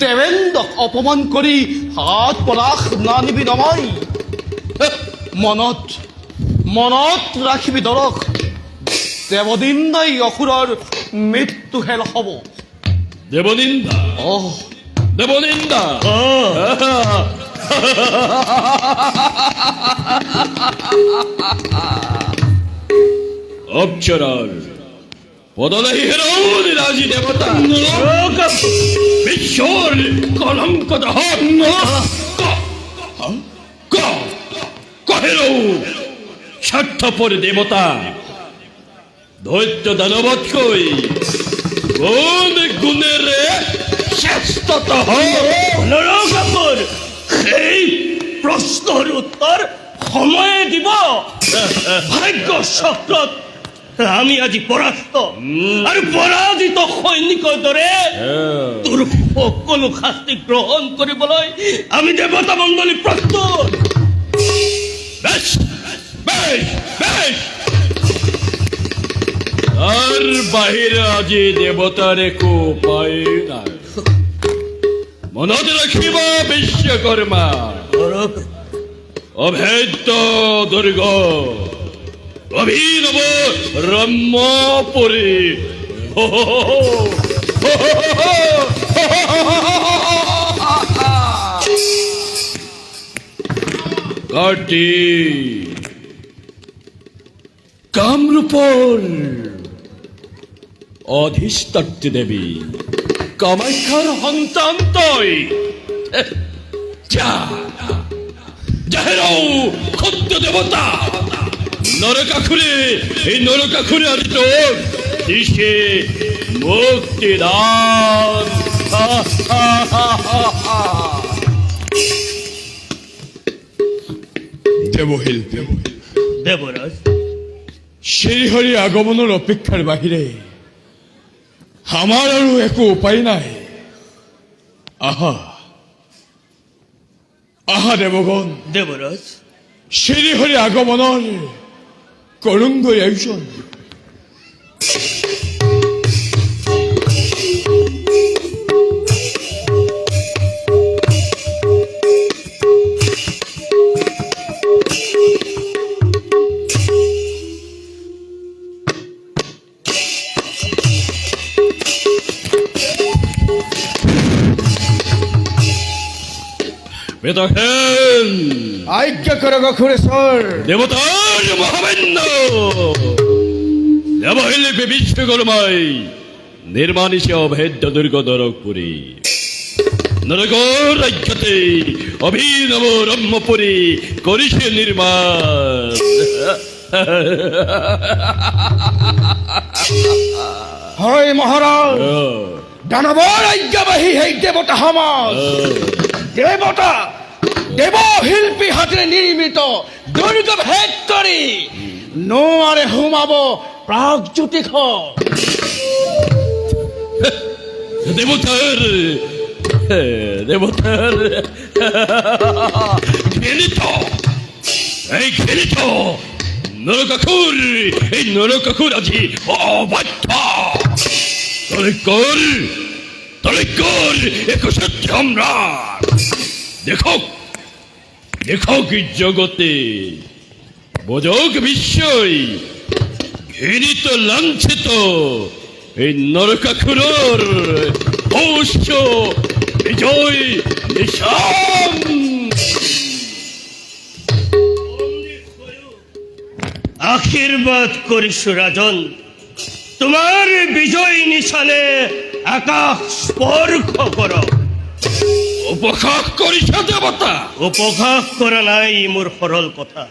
দেৱেন্দ্ৰক অপমান কৰি হাত পলাশ নানিবি নমাই। মনত ৰাখিবি দৰক, দেৱনিন্দাই অসুৰৰ মৃত্যুহে হ'ব। দেৱনিন্দা, দেৱনিন্দা, অপ্সৰাৰ পদলাহি হেৰৌন ৰাজি দেবতা বিশ্বৰ কলঙ্ক দহন কহেৰৌ স্বাৰ্থপৰ দেবতা দৈত্য দানবৎকৈ কোন গুণেৰ শ্ৰেষ্ঠতঃ? নৰকাসুৰ, সেই প্ৰশ্নৰ উত্তৰ সময়ে দিব। ভাগ্য চক্ৰত আমি আজি পৰাস্ত, আৰু পৰাজিত সৈনিকৰ দৰে তোৰ সকলো শাস্তি গ্ৰহণ কৰিবলৈ আমি দেৱতা মণ্ডলী প্ৰস্তুত। বেশ বেশ বেশ, তার বাহিরে আজি দেবতার একো উপায় নাই। মনত রাখিবা বিশ্বকর্মা, অভেদ্য দুর্গ, অভিনব রম্যপুরী, কাটি কামরূপর অধিষ্ঠাত্রী দেবী কামাখ্যার সন্তান তই যা যাহেরাও সত্য দেবতা নরকাসুরে এই নরকাসুরে আদি তোর দিছে মুক্তিদান দেৱশিল্পী দেবৰাজ, শ্ৰীহৰি আগমনৰ অপেক্ষাৰ বাহিৰে আমাৰ আৰু একো উপায় নাই। আহা আহা দেৱগণ, দেবৰাজ, শ্ৰীহৰি আগমনৰ কৰোংগৈ আয়োজন। বেদহেন আজ্ঞা কৰক অসুৰেশ্বৰ। দেবতাৰ মহামান্য দেবশিল্পী বিশ্বকৰ্মাই নিৰ্মাণিছে অভেদ্য দুৰ্গ নৰকপুৰী নৰকৰ ৰাজ্যতে অভিনব ব্ৰহ্মপুৰী কৰিছে নিৰ্মাণ। হয় মহাৰাজ, দানৱৰ আজ্ঞাবাহী সেই দেৱতা সমাজ দেৱতা দেৱশিল্পী হাতেৰে নিৰ্মিত দুৰ্গ ভেদ কৰি নোৱাৰে সোমাব প্ৰাগজ্যোতিষ। দেবতার দেবতার ঘৃণিত এই ঘৃণিত নরকাসুর এই নরকাসুর আজি অবাধ্য। তলে কর একসত্য সম্রাট। দেখো দেখো কি জগতে বোঝক বিশ্বই ঘৃণিত লাঞ্ছিত এই নরকাসুরর অবশ্য বিজয় নিশান। আশীর্বাদ করিস রাজন, তোমার বিজয় নিশানে আকাশ স্পর্শ কর। উপহাস করিস দেবতা, উপহাস করা নাই মোর সরল কথা।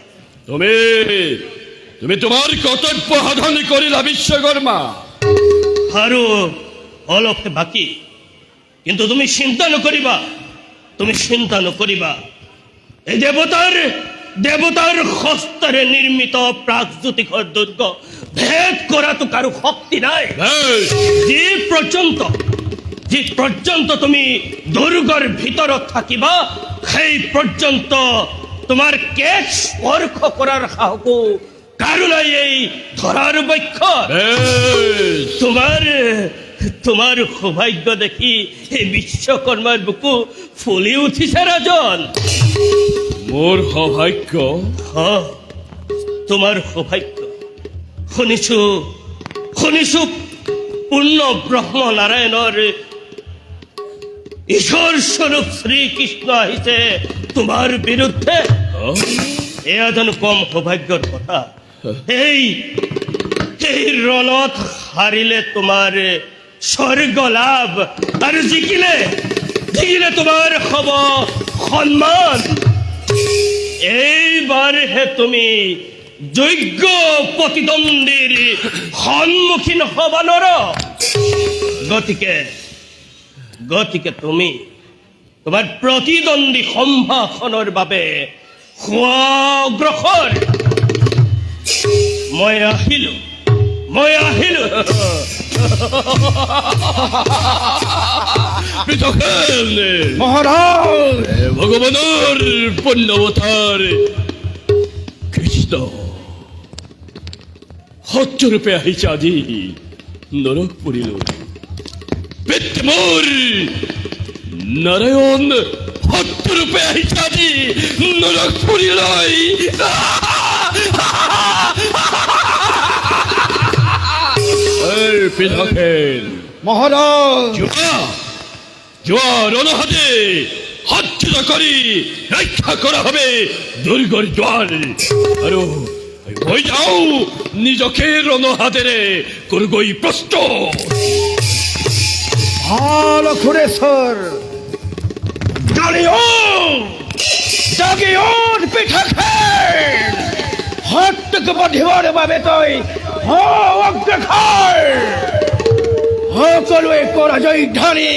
তুমি তুমি তোমার কর্তব্য সাধন করিলা বিশ্বকর্মা। আৰু অলপে বাকী, কিন্তু তুমি চিন্তা নকৰিবা, তুমি চিন্তা নকৰিবা। এই দেৱতাৰ হস্তেৰে নিৰ্মিত প্ৰাগজ্যোতিষৰ দুৰ্গ ভেদ কৰাটো কাৰো শক্তি নাই। বেশ, যি পৰ্যন্ত তুমি দুৰ্গৰ ভিতৰত থাকিবা সেই পৰ্যন্ত তোমাৰ কেশ স্পৰ্শ কৰাৰ সাহসো কাৰো নাই এই ধৰাৰ বক্ষ। বেশ। তোমাৰ সৌভাগ্য দেখি এই বিশ্বকৰ্মাৰ বুকু ফুলি উঠিছে ৰাজন। মোৰ সৌভাগ্য তোমাৰ সৌভাগ্য। শুনিছো পূৰ্ণ ব্ৰহ্ম নাৰায়ণৰ ঈশ্বৰ স্বৰূপ শ্ৰীকৃষ্ণ আহিছে তোমাৰ বিৰুদ্ধে। এয়া জানো কম সৌভাগ্যৰ কথা? এই ৰণত হাৰিলে তোমাৰ স্বৰ্গ লাভ, আৰু জিকিলে তোমাৰ হব সন্মান। এইবাৰহে তুমি যোগ্য প্ৰতিদ্বন্দ্বীৰ সন্মুখীন হবা নৰ। গতিকে তুমি তোমাৰ প্ৰতিদ্বন্দ্বী সম্ভাষণৰ বাবে হোৱা অগ্ৰসৰ। মই আহিলো বিচক্ষণ মহাৰাজ, ভগৱানৰ পূৰ্ণৱতাৰ কৃষ্ণ সত্যৰূপে আহিছে আজি নৰকপুৰীলৈ। পিতৃ মোৰ নাৰায়ণ সত্যৰূপে আহিছে আজি নৰকপুৰীলৈ। পিতাখেন মহাৰাজ, যোৱা ৰণহাতে সজ্জিত কৰি ৰক্ষা কৰা হবে দুৰ্গৰ দ্বাৰ, আৰু হৈ যাও নিজকে ৰণহাতেৰে কৰগৈ প্ৰস্তুত ভাল সুৰেশ্বৰ জাগিয়ত পিঠা খেল হাতক বান্ধিবৰ বাবে তই অগ্ৰসৰ সকলোৱে কৰা জয় ধ্বনি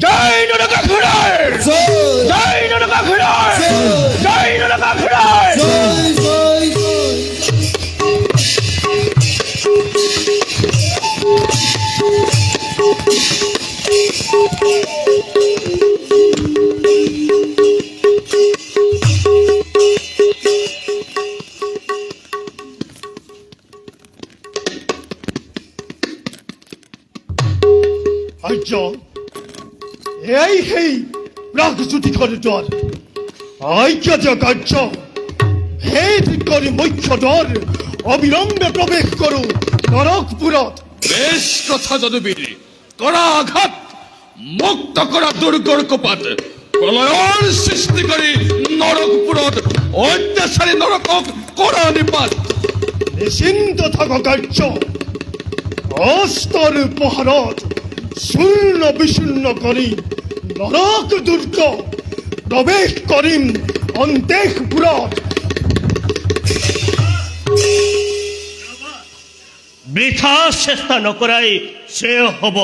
জয় নৰকাসুৰৰ জয় নৰকাসুৰৰ জয় নৰকাসুৰৰ জয় জয় জয় আৰ্য এই সেই প্ৰাগজ্যোতিষৰ দ্বাৰ ঐক্যজ কাৰ্য ভেদ কৰি মুখ্য দ্বাৰ অবিলম্বে প্ৰৱেশ কৰোঁ নৰকপুৰত বেশ কথা যদুবীৰ কৰা আঘাত মুক্ত কৰা দুৰ্গৰ কপাত প্ৰলয়েৰ সৃষ্টি কৰে নৰকপুৰত অত্যাচাৰী নৰকক কৰা নিপাত নিশ্চিন্ত থাক কাৰ্য অস্তৰ পাহাৰত শূন্য বিশূন্য কৰি নৰক দুৰ্গ প্ৰৱেশ কৰিম অন্তেশপুৰত বৃথা চেষ্টা নকৰাই শ্ৰেয় হ'ব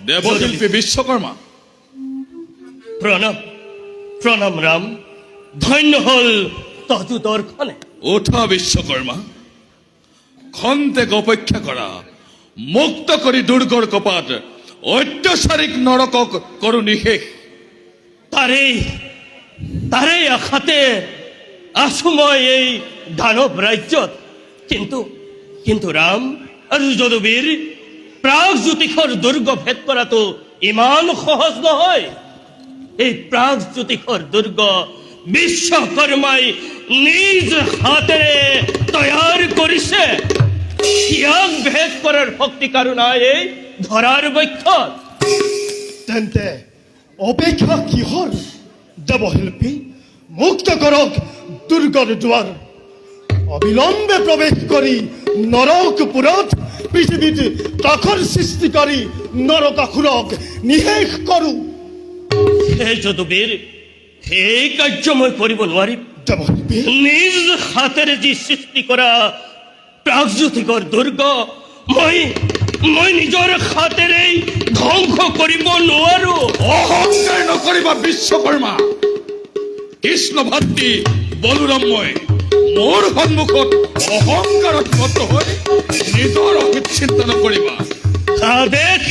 দেৱশিল্পী বিশ্বকৰ্মা প্ৰণাম প্ৰণাম ৰাম ধন্য হ'ল তহু দৰ্শনে ওঠা বিশ্বকৰ্মা খন্তেক অপেক্ষা কৰা মুক্ত কৰি দুৰ্গৰ কপাট ঐতিহাসিক নৰকক কৰু নিশেষ তাৰেই আশাতে আছো মই এই দানৱ ৰাজ্যত কিন্তু ৰাম আৰু যদুবীৰ প্ৰাগজ্যোতিষৰ দুৰ্গ ভেদ কৰাটো ইমান সহজ নহয় এই প্ৰাগজ্যোতিষৰ দুৰ্গ বিশ্বকৰ্মাই নিজ হাতেৰে তৈয়াৰ কৰিছে ইয়াক ভেদ কৰাৰ শক্তি কাৰো নাই এই ধৰাৰ বক্ষত তেন্তে অপেক্ষা কিহৰ দেৱশিল্পী মুক্ত কৰক দুৰ্গৰ দুৱাৰ অবিলম্বে প্ৰৱেশ কৰি নৰকপুৰত পৃথিৱীত ত্ৰাসৰ সৃষ্টি কৰি নৰকাসুৰক নিশেষ কৰোঁ হে যদুবীৰ এই কাৰ্য মই কৰিব নোৱাৰিম দেৱশিল্পী নিজ হাতেৰে যি সৃষ্টি কৰা প্ৰাগজ্যোতিষৰ দুৰ্গ মই নিজৰ হাতেৰেই ধ্বংস কৰিব নোৱাৰো অহংকাৰ নকৰিবা বিশ্বকৰ্মা কৃষ্ণ ভাতৃ বলুৰাময় মোৰ সন্মুখত অহংকাৰত মত হৈ নিজৰ অবিচ্ছিন্ন নকৰিবা আদেশ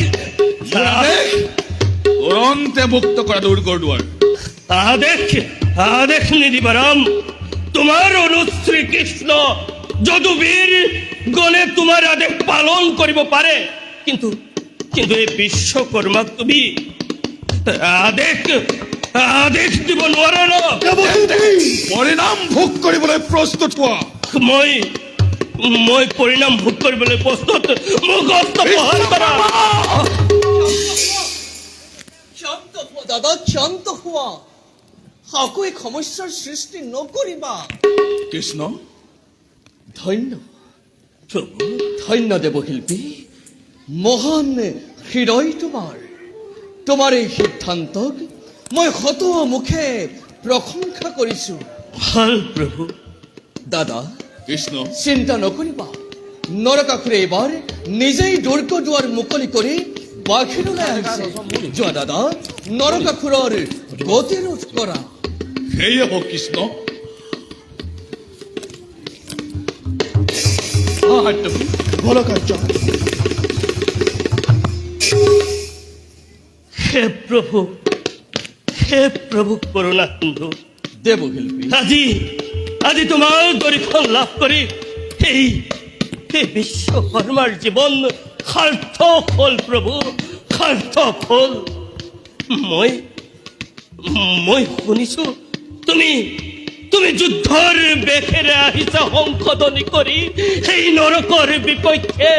তুৰন্তে মুক্ত কৰা দুৰ্গৰ দুৱাৰ আদেশ নিদিবা ৰাম তোমাৰ অনুজ শ্ৰীকৃষ্ণ যদুবীৰ গণে তোমাৰ আদেশ পালন কৰিব পাৰে কিন্তু এই বিশ্বকৰ্মাক তুমি আদেশ দিব নোৱাৰা ন পৰিণাম ভোগ কৰিবলৈ প্ৰস্তুত হোৱা মই পৰিণাম ভোগ কৰিবলৈ প্ৰস্তুত মোক কষ্ট বহন কৰা ক্ষান্ত হোৱা দাদা ক্ষান্ত হোৱা আকৌ এক সমস্যাৰ সৃষ্টি নকৰিবা কৃষ্ণ ধন্য প্ৰভু ধন্য দেবশিল্পী মহান হৃদয় তোমাৰ এই সিদ্ধান্তক মই শত মুখে প্ৰশংসা কৰিছো ভাল প্ৰভু দাদা কৃষ্ণ চিন্তা নকৰিবা নৰকাসুৰে এইবাৰ নিজেই দুৰ্গ দুৱাৰ মুকলি কৰি বাহিৰলৈ আহিছে যোৱা দাদা নৰকাসুৰৰ গতিৰোধ কৰা সেয়ে হওক কৃষ্ণ ভাল কাৰ্য হে প্ৰভু কৰোণা সিন্ধু দেৱশিল্পী আজি তোমাৰ দৰ্শন লাভ কৰি এই বিশ্বকৰ্মাৰ জীৱন সাৰ্থক হ'ল প্ৰভু সাৰ্থক হ'ল মই শুনিছো তুমি যুদ্ধৰ বেশেৰে আহিছা সংশোধনী কৰি সেই নৰকৰ বিপক্ষে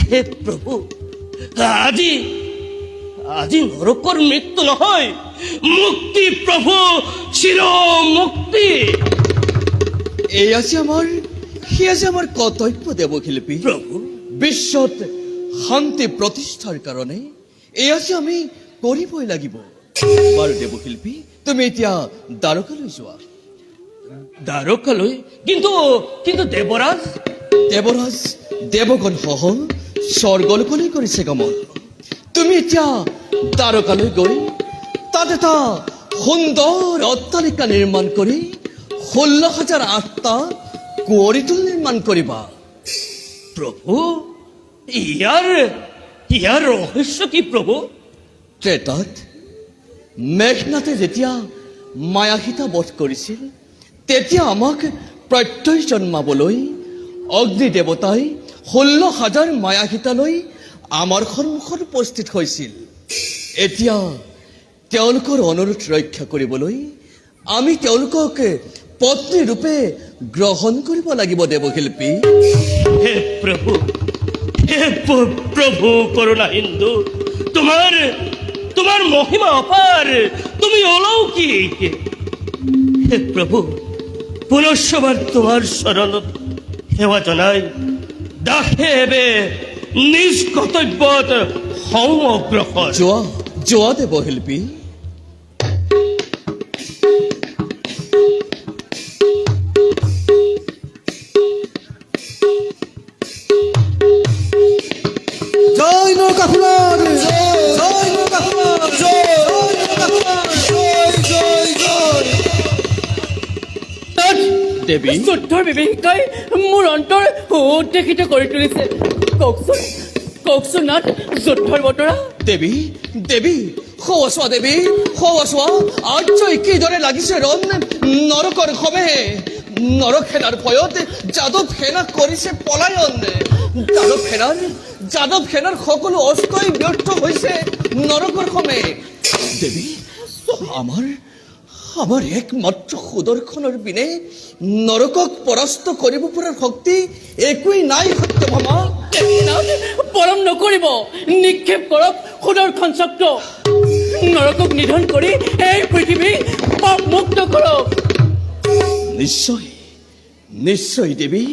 হে প্ৰভু আজি নৰকৰ মৃত্যু নহয় মুক্তি প্ৰভু চিৰ মুক্তি এই আজি আমাৰ সেয়া যে আমাৰ কৰ্তব্য দেৱশিল্পী প্ৰভু বিশ্বত শান্তি প্ৰতিষ্ঠাৰ কাৰণে এয়া যে আমি কৰিবই লাগিব। বাৰু দেৱশিল্পী, তুমি এতিয়া দ্বাৰকালৈ যোৱা। দ্বাৰকালৈ? কিন্তু কিন্তু দেৱৰাজ দেৱৰাজ দেৱগণ সহ স্বৰ্গলোকলৈ কৰিছে গমন। তুমি এতিয়া দ্বাৰকালৈ গৈ তাত এটা সুন্দৰ অট্টালিকা নিৰ্মাণ কৰি 16,008টা কুঁৱৰীটোল নিৰ্মাণ কৰিবা। প্ৰভু ইয়াৰ ৰহস্য কি প্ৰভু? ত্ৰেতাত মেঘনাথে যেতিয়া মায়াসীতা বধ কৰিছিল, তেতিয়া আমাক প্ৰত্যয় জন্মাবলৈ অগ্নি দেৱতাই 16,000 মায়াসীতালৈ আমাৰ সন্মুখত উপস্থিত হৈছিল। এতিয়া তেওঁলোকৰ অনুৰোধ ৰক্ষা কৰিবলৈ আমি তেওঁলোকক পত্নী ৰূপে গ্ৰহণ কৰিব লাগিব দেৱশিল্পী। হে প্ৰভু প্ৰভু কৰুণা হিন্দু, তোমাৰ মহিমা অপাৰ, তুমি অলৌকিক। হে প্ৰভু, পুনঃসবাৰ তোমাৰ শৰণত সেৱা জনাই দাসে হেবে নিজ কৰ্তব্যত হওঁ অগ্ৰসৰ। যোৱা যোৱা দেৱশিল্পী। জয় নৰকাসুৰ, জয় নৰকাসুৰ, জয় নৰকাসুৰ, জয় জয় জয়। দেৱী, যুদ্ধৰ বিভীষিকাই মোৰ অন্তৰ উদ্দেশিত কৰি তুলিছে। কওকচোন নাথ, যুদ্ধৰ বতৰা। দেৱী, দেৱী, সৌচোৱা দেৱী, সৌচোৱা। আৰ্যই কিদৰে লাগিছে ৰণ নৰকৰ খমে। নৰসেনাৰ ভয়ত যাদৱ সেনা কৰিছে পলায়ন। যাদৱ সেনাৰ সকলো অস্ত্ৰই ব্যৰ্থ হৈছে নৰকৰ খমে। দেৱী, আমাৰ একমাত্ৰ সুদৰ্শনৰ বিনে নৰকক পৰাস্ত কৰিব পৰাৰ শক্তি একোৱেই নাই সত্যভামা। পৰম নকৰিব, নিক্ষেপ কৰক সুদৰ্শন চক্ৰ। নৰকক নিধন কৰি এই পৃথিৱী পাপ মুক্ত কৰক। নিশ্চয় নিশ্চয় দেৱী,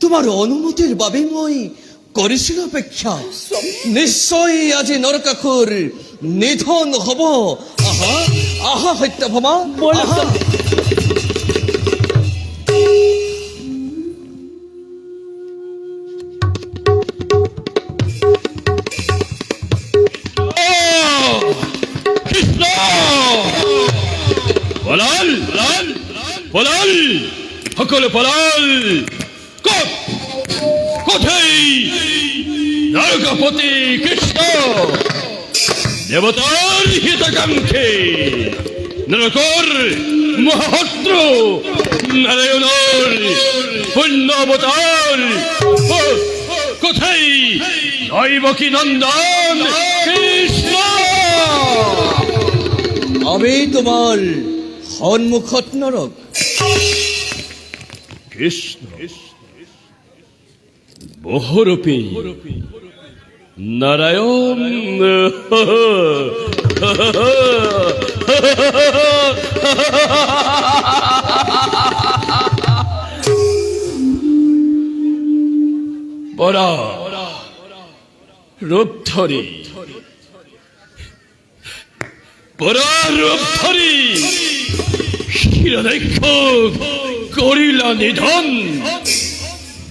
তোমাৰ অনুমতিৰ বাবে মই কৰিছিলো অপেক্ষা। নিশ্চয় আজি নৰকাসুৰ নিধন হব। আহা আহা সত্যভামা, আহা। কৃষ্ণ পলাল পলাল, সকলো পলাল। কোথায় নরকাপতি কৃষ্ণ, দেবতার হিতাকাঙ্ক্ষী, নরকর মহাশত্রু, নারায়ণর পুণ্য অবতার। কোথায় দৈবকী নন্দন কৃষ্ণ? আমি তোমাৰ সন্মুখত নৰক। কৃষ্ণ বহুরূপী নারায়ণ। বড় রূপ ধরি, বড় রূপ ধরি শিরোদেক্ষ করিলা নিধন।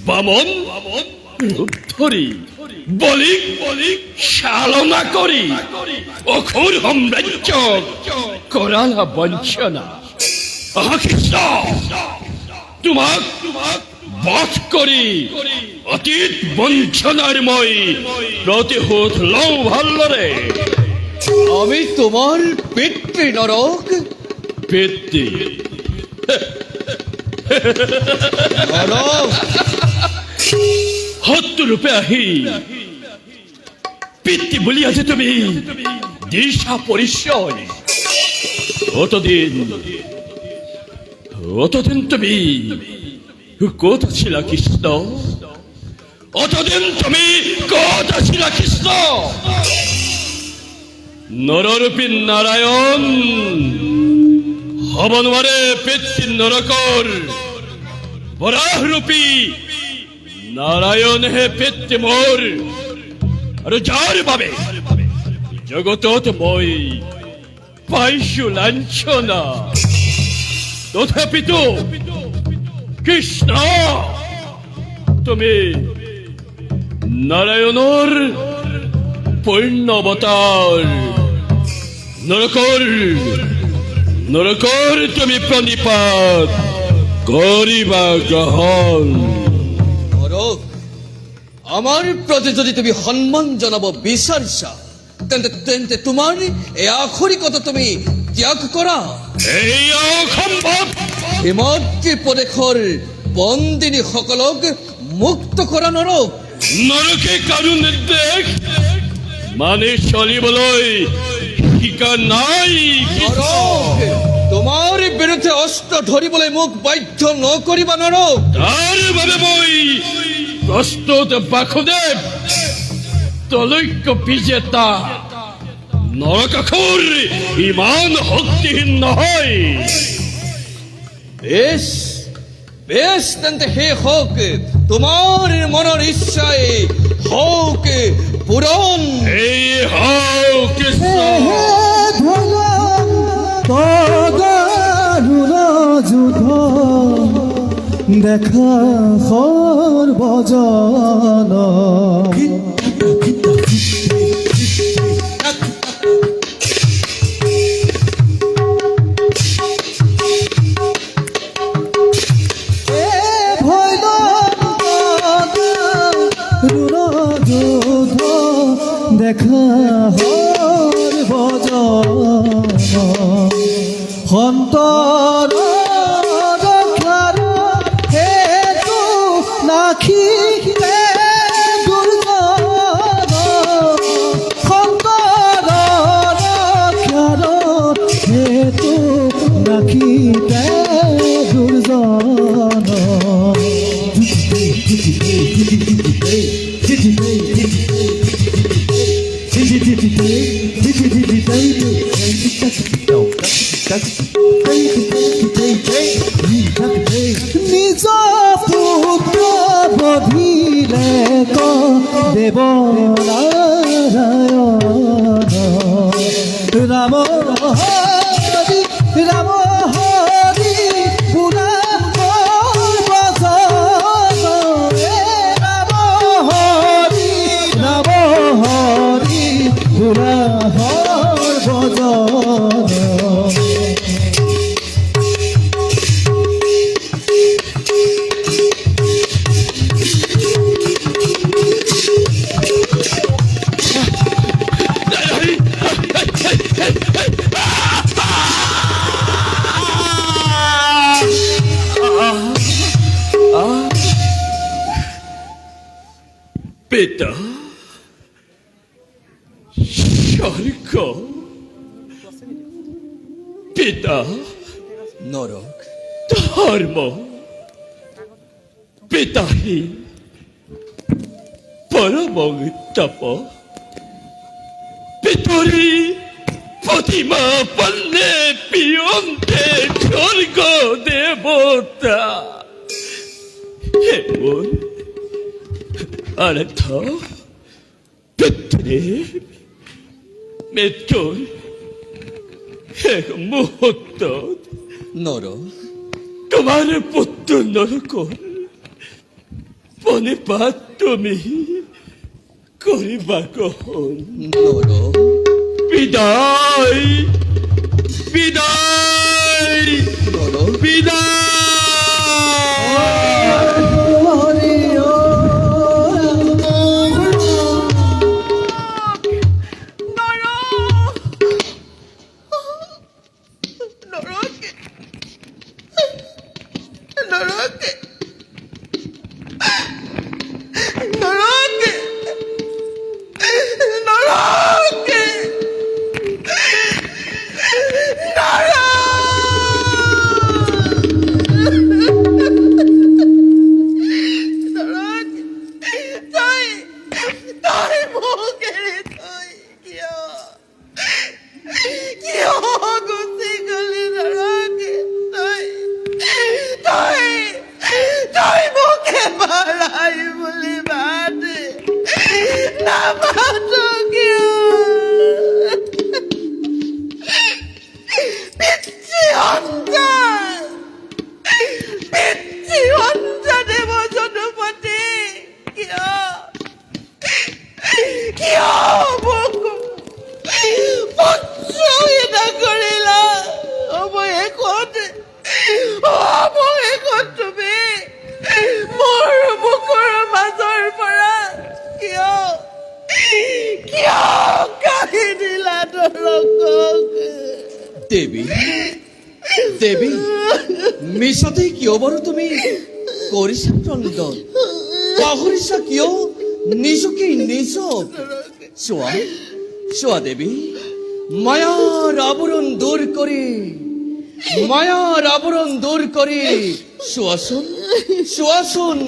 বামন রূপ ধরি বলিক চালনা করি অসুর সাম্রাজ্য কৰালা বঞ্চনা। কৃষ্ণ, তোমাক বধ কৰি অতীত বঞ্চনাৰ মই প্ৰতিশোধ লওঁ ভালদৰে। আমি তোমাৰ পিতৃ নৰক। পিতৃ নৰক শত্ৰুৰূপে আহি পিতৃ বুলি আজি তুমি দিশা পৰিচয়। অতদিন তুমি ক'ত আছিলা কৃষ্ণ? অতদিন তুমি ক'ত আছিলা কৃষ্ণ? নৰৰূপী নাৰায়ণ হব নোৱাৰে পিতৃ নৰকৰ বৰাহৰূপী নাৰায়ণহে পিতৃ মোৰ আৰু যাৰ বাবে জগতত মই পাইছো লাঞ্ছনা, তথাপিতো কৃষ্ণ তুমি নাৰায়ণৰ পূৰ্ণ অৱতাৰ, নৰকৰ তুমি প্ৰণিপাত কৰিবা গ্ৰহণ। নৰক, আমাৰ প্ৰতি যদি তুমি সন্মান জনাব বিচাৰিছা, তেন্তে তোমাৰ এই আখৰিকতা তুমি ত্যাগ কৰা। এয়া অসম্ভৱ। হিমাদ্ৰী প্ৰদেশৰ বন্দিনীসকলক মুক্ত কৰা নৰক। নৰকে কাৰো নিৰ্দেশ মানি চলিবলৈ শিকা নাই। নৰক, তোমাৰ বিৰুদ্ধে অস্ত্ৰ ধৰিবলৈ মোক বাধ্য নকৰিবা নৰক। তাৰ বাবে মই প্ৰস্তুত বাসুদেৱ, তলৈক্য বিজেতা। নৰকাসুৰ ইমান শক্তিহীন নহয়। বেশ তেন্তে হে হওক, তোমাৰ মনৰ ইচ্ছাই হওক পূৰণ। এই হওক যুদ্ধ দেখা সৰ্বজন দেখা সৰ্বজন সন্তৰ ৰক্ষাৰ হেতু নাখি দুৰ্জন, সন্তৰ ৰক্ষাৰ হেতু নাখি দুৰ্জন। নিজ পুত্ৰ বধিলে দেৱ নাৰায়ণ, ৰাম হৰি ৰাম হৰি পুৰাণ বচন, ৰাম হৰি পুৰাণ বচন। পিতা স্বৰ্গ, পিতা নৰক, ধৰ্ম, পিতাহী পৰম তপ, পিতৰি প্ৰতিমা পল্লে পিয়ন্তে স্বৰ্গ দেৱতা। হে মোৰ আৰাধ্য পিতৃ, মৃত্যুৰ এক মুহূৰ্তত নৰক, তোমাৰ পুত্ৰ নৰকৰ প্ৰণিপাত তুমি কৰিবা গ্ৰহণ। নৰক, বিদায় বিদায় নৰক, বিদায়। দেৱী দেৱী মিছাতে কিয় বাৰু তুমি কৰিছা ক্ৰন্দন পাহৰিছা কিয় নিজকে নিজক চোৱা চোৱা দেৱী মায়াৰ আৱৰণ দূৰ কৰি চোৱাচোন চোৱাচোন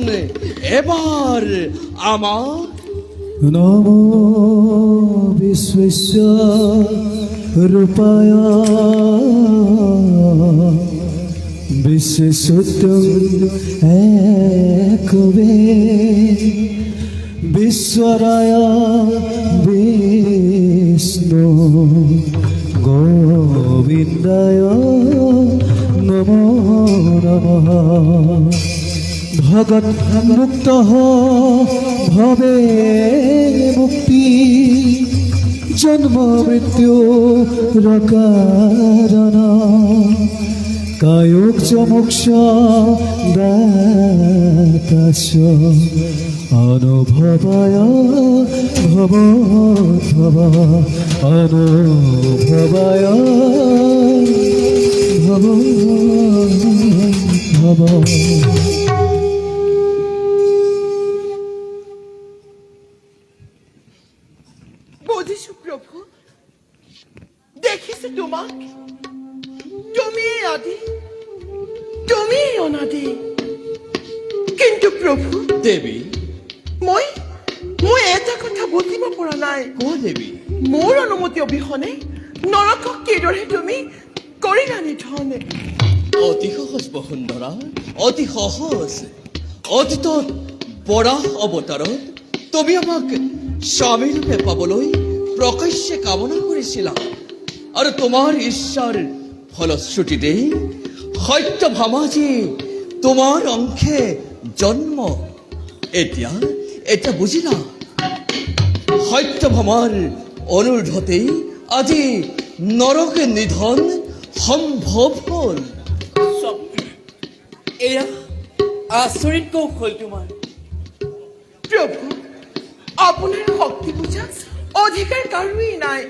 এবাৰ আমাক নমো বিশ্বেশ্য রূপায় বিশ্বেশ্বত্যং একবে বিশ্বরায় বিষ্ণু গোবিন্দায় নমো নমঃ ভগত মুক্ত ভবে মুক্তি জন্ম মৃত্যু কারণ কায়োগ চ মোক্ষ দাতাস অনুভবায় ভব ভব অনুভবায় ভব ভব বুঝিছো প্রভু দেখিছো তোমাক তুমিয়েই আদি তুমিয়েই অনাদি কিন্তু প্ৰভু দেৱী মই এটা কথা বুজিব পৰা নাই কোৱা দেৱী মোৰ অনুমতি অবিহনে নৰকক কিদৰে তুমি কৰিলা নিধন অতি সহজ বসুন্ধৰা অতি সহজ অতীতত বৰাহ অৱতাৰত তুমি আমাক স্বামীৰূপে পাবলৈ প্ৰকাশ্যে কামনা কৰিছিলা আৰু তোমাৰ ইচ্ছাৰ ফলশ্ৰুতিতে সত্যভামাজী তোমাৰ অংশে জন্ম এতিয়া বুজিলা সত্যভামাৰ অনুৰোধতেই আজি নৰক নিধন সম্ভৱ হ'ল এয়া আচৰিত কৌশল তোমাৰ প্ৰভু আপোনাৰ শক্তি পূজা অধিকাৰ কাৰোৱেই নাই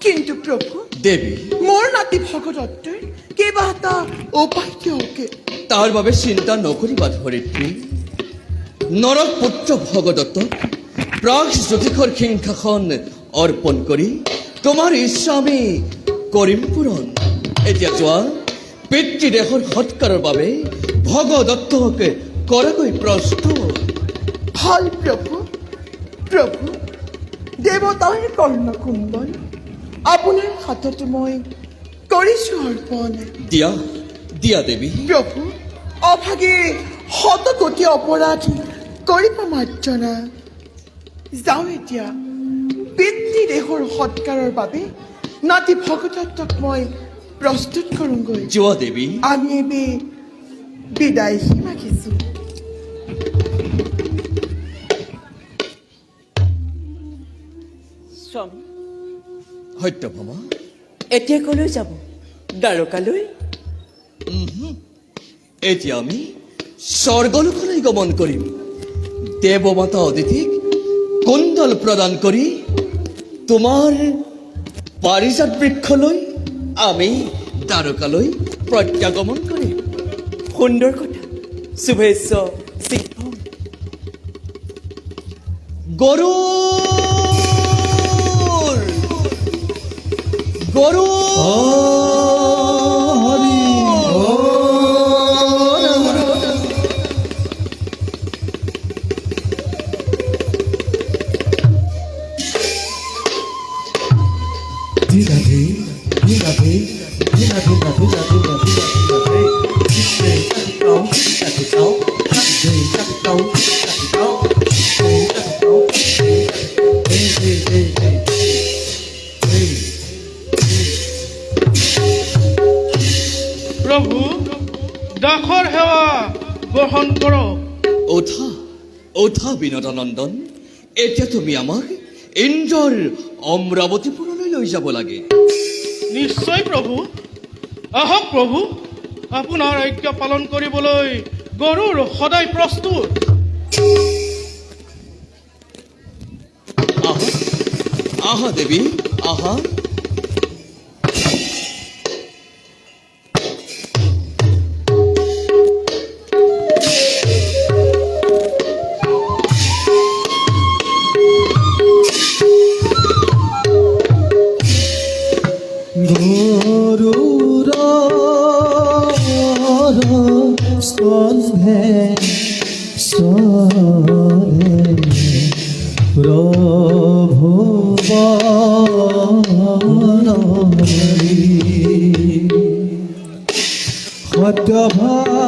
কিন্তু প্ৰভু দেৱী মোৰ নাতি ভগদত্তৰ কিবা এটা উপায় দিয়ক তাৰ বাবে চিন্তা নকৰিবা ধৰিত্ৰী নৰক পুত্ৰ ভগদত্তক প্ৰাগ জ্যোতিষৰ সিংহাসন অৰ্পণ কৰি তোমাৰ ইচ্ছা আমি কৰিম পূৰণ এতিয়া যোৱা পিতৃদেহৰ সৎকাৰৰ বাবে ভগদত্তক কৰাকৈ প্ৰস্তুত ভাল প্ৰভু প্ৰভু দেৱতাৰ কৰ্ণকুণ্ডল আপোনাৰ হাতত মই কৰিছো অৰ্পণ দিয়া দিয়া দেৱী প্ৰভু অভাগী শতকোটি অপৰাধ কৰিব মাৰ্জনা যাওঁ এতিয়া পিতৃদেহৰ সৎকাৰৰ বাবে নাতি ভগদত্তক মই প্ৰস্তুত কৰোঁগৈ যোৱা দেৱী আমি বিদায় মাগিছো স্বামী সত্যভামা এতিয়া কলৈ যাব দ্বাৰকালৈ এতিয়া আমি স্বৰ্গলোকলৈ গমন কৰিম দেৱমাতা অদিতিক কুণ্ডল প্ৰদান কৰি তোমাৰ পাৰিজাত বৃক্ষলৈ আমি দ্বাৰকালৈ প্ৰত্যাগমন কৰিম সুন্দৰ কথা শুভেচ্ছ সিদ্ধম গৰু গৰু প্ৰভু দাসৰ সেৱা গ্ৰহণ কৰক উঠা উঠা বিনোদানন্দন এতিয়া তুমি আমাক ইন্দ্ৰৰ অমৰাৱতীপুৰলৈ লৈ যাব লাগে নিশ্চয় প্ৰভু আহক প্ৰভু আপোনাৰ আজ্ঞা পালন কৰিবলৈ গৰুৰ সদায় প্ৰস্তুত আহা আহা দেৱী আহা সত্যভাৱ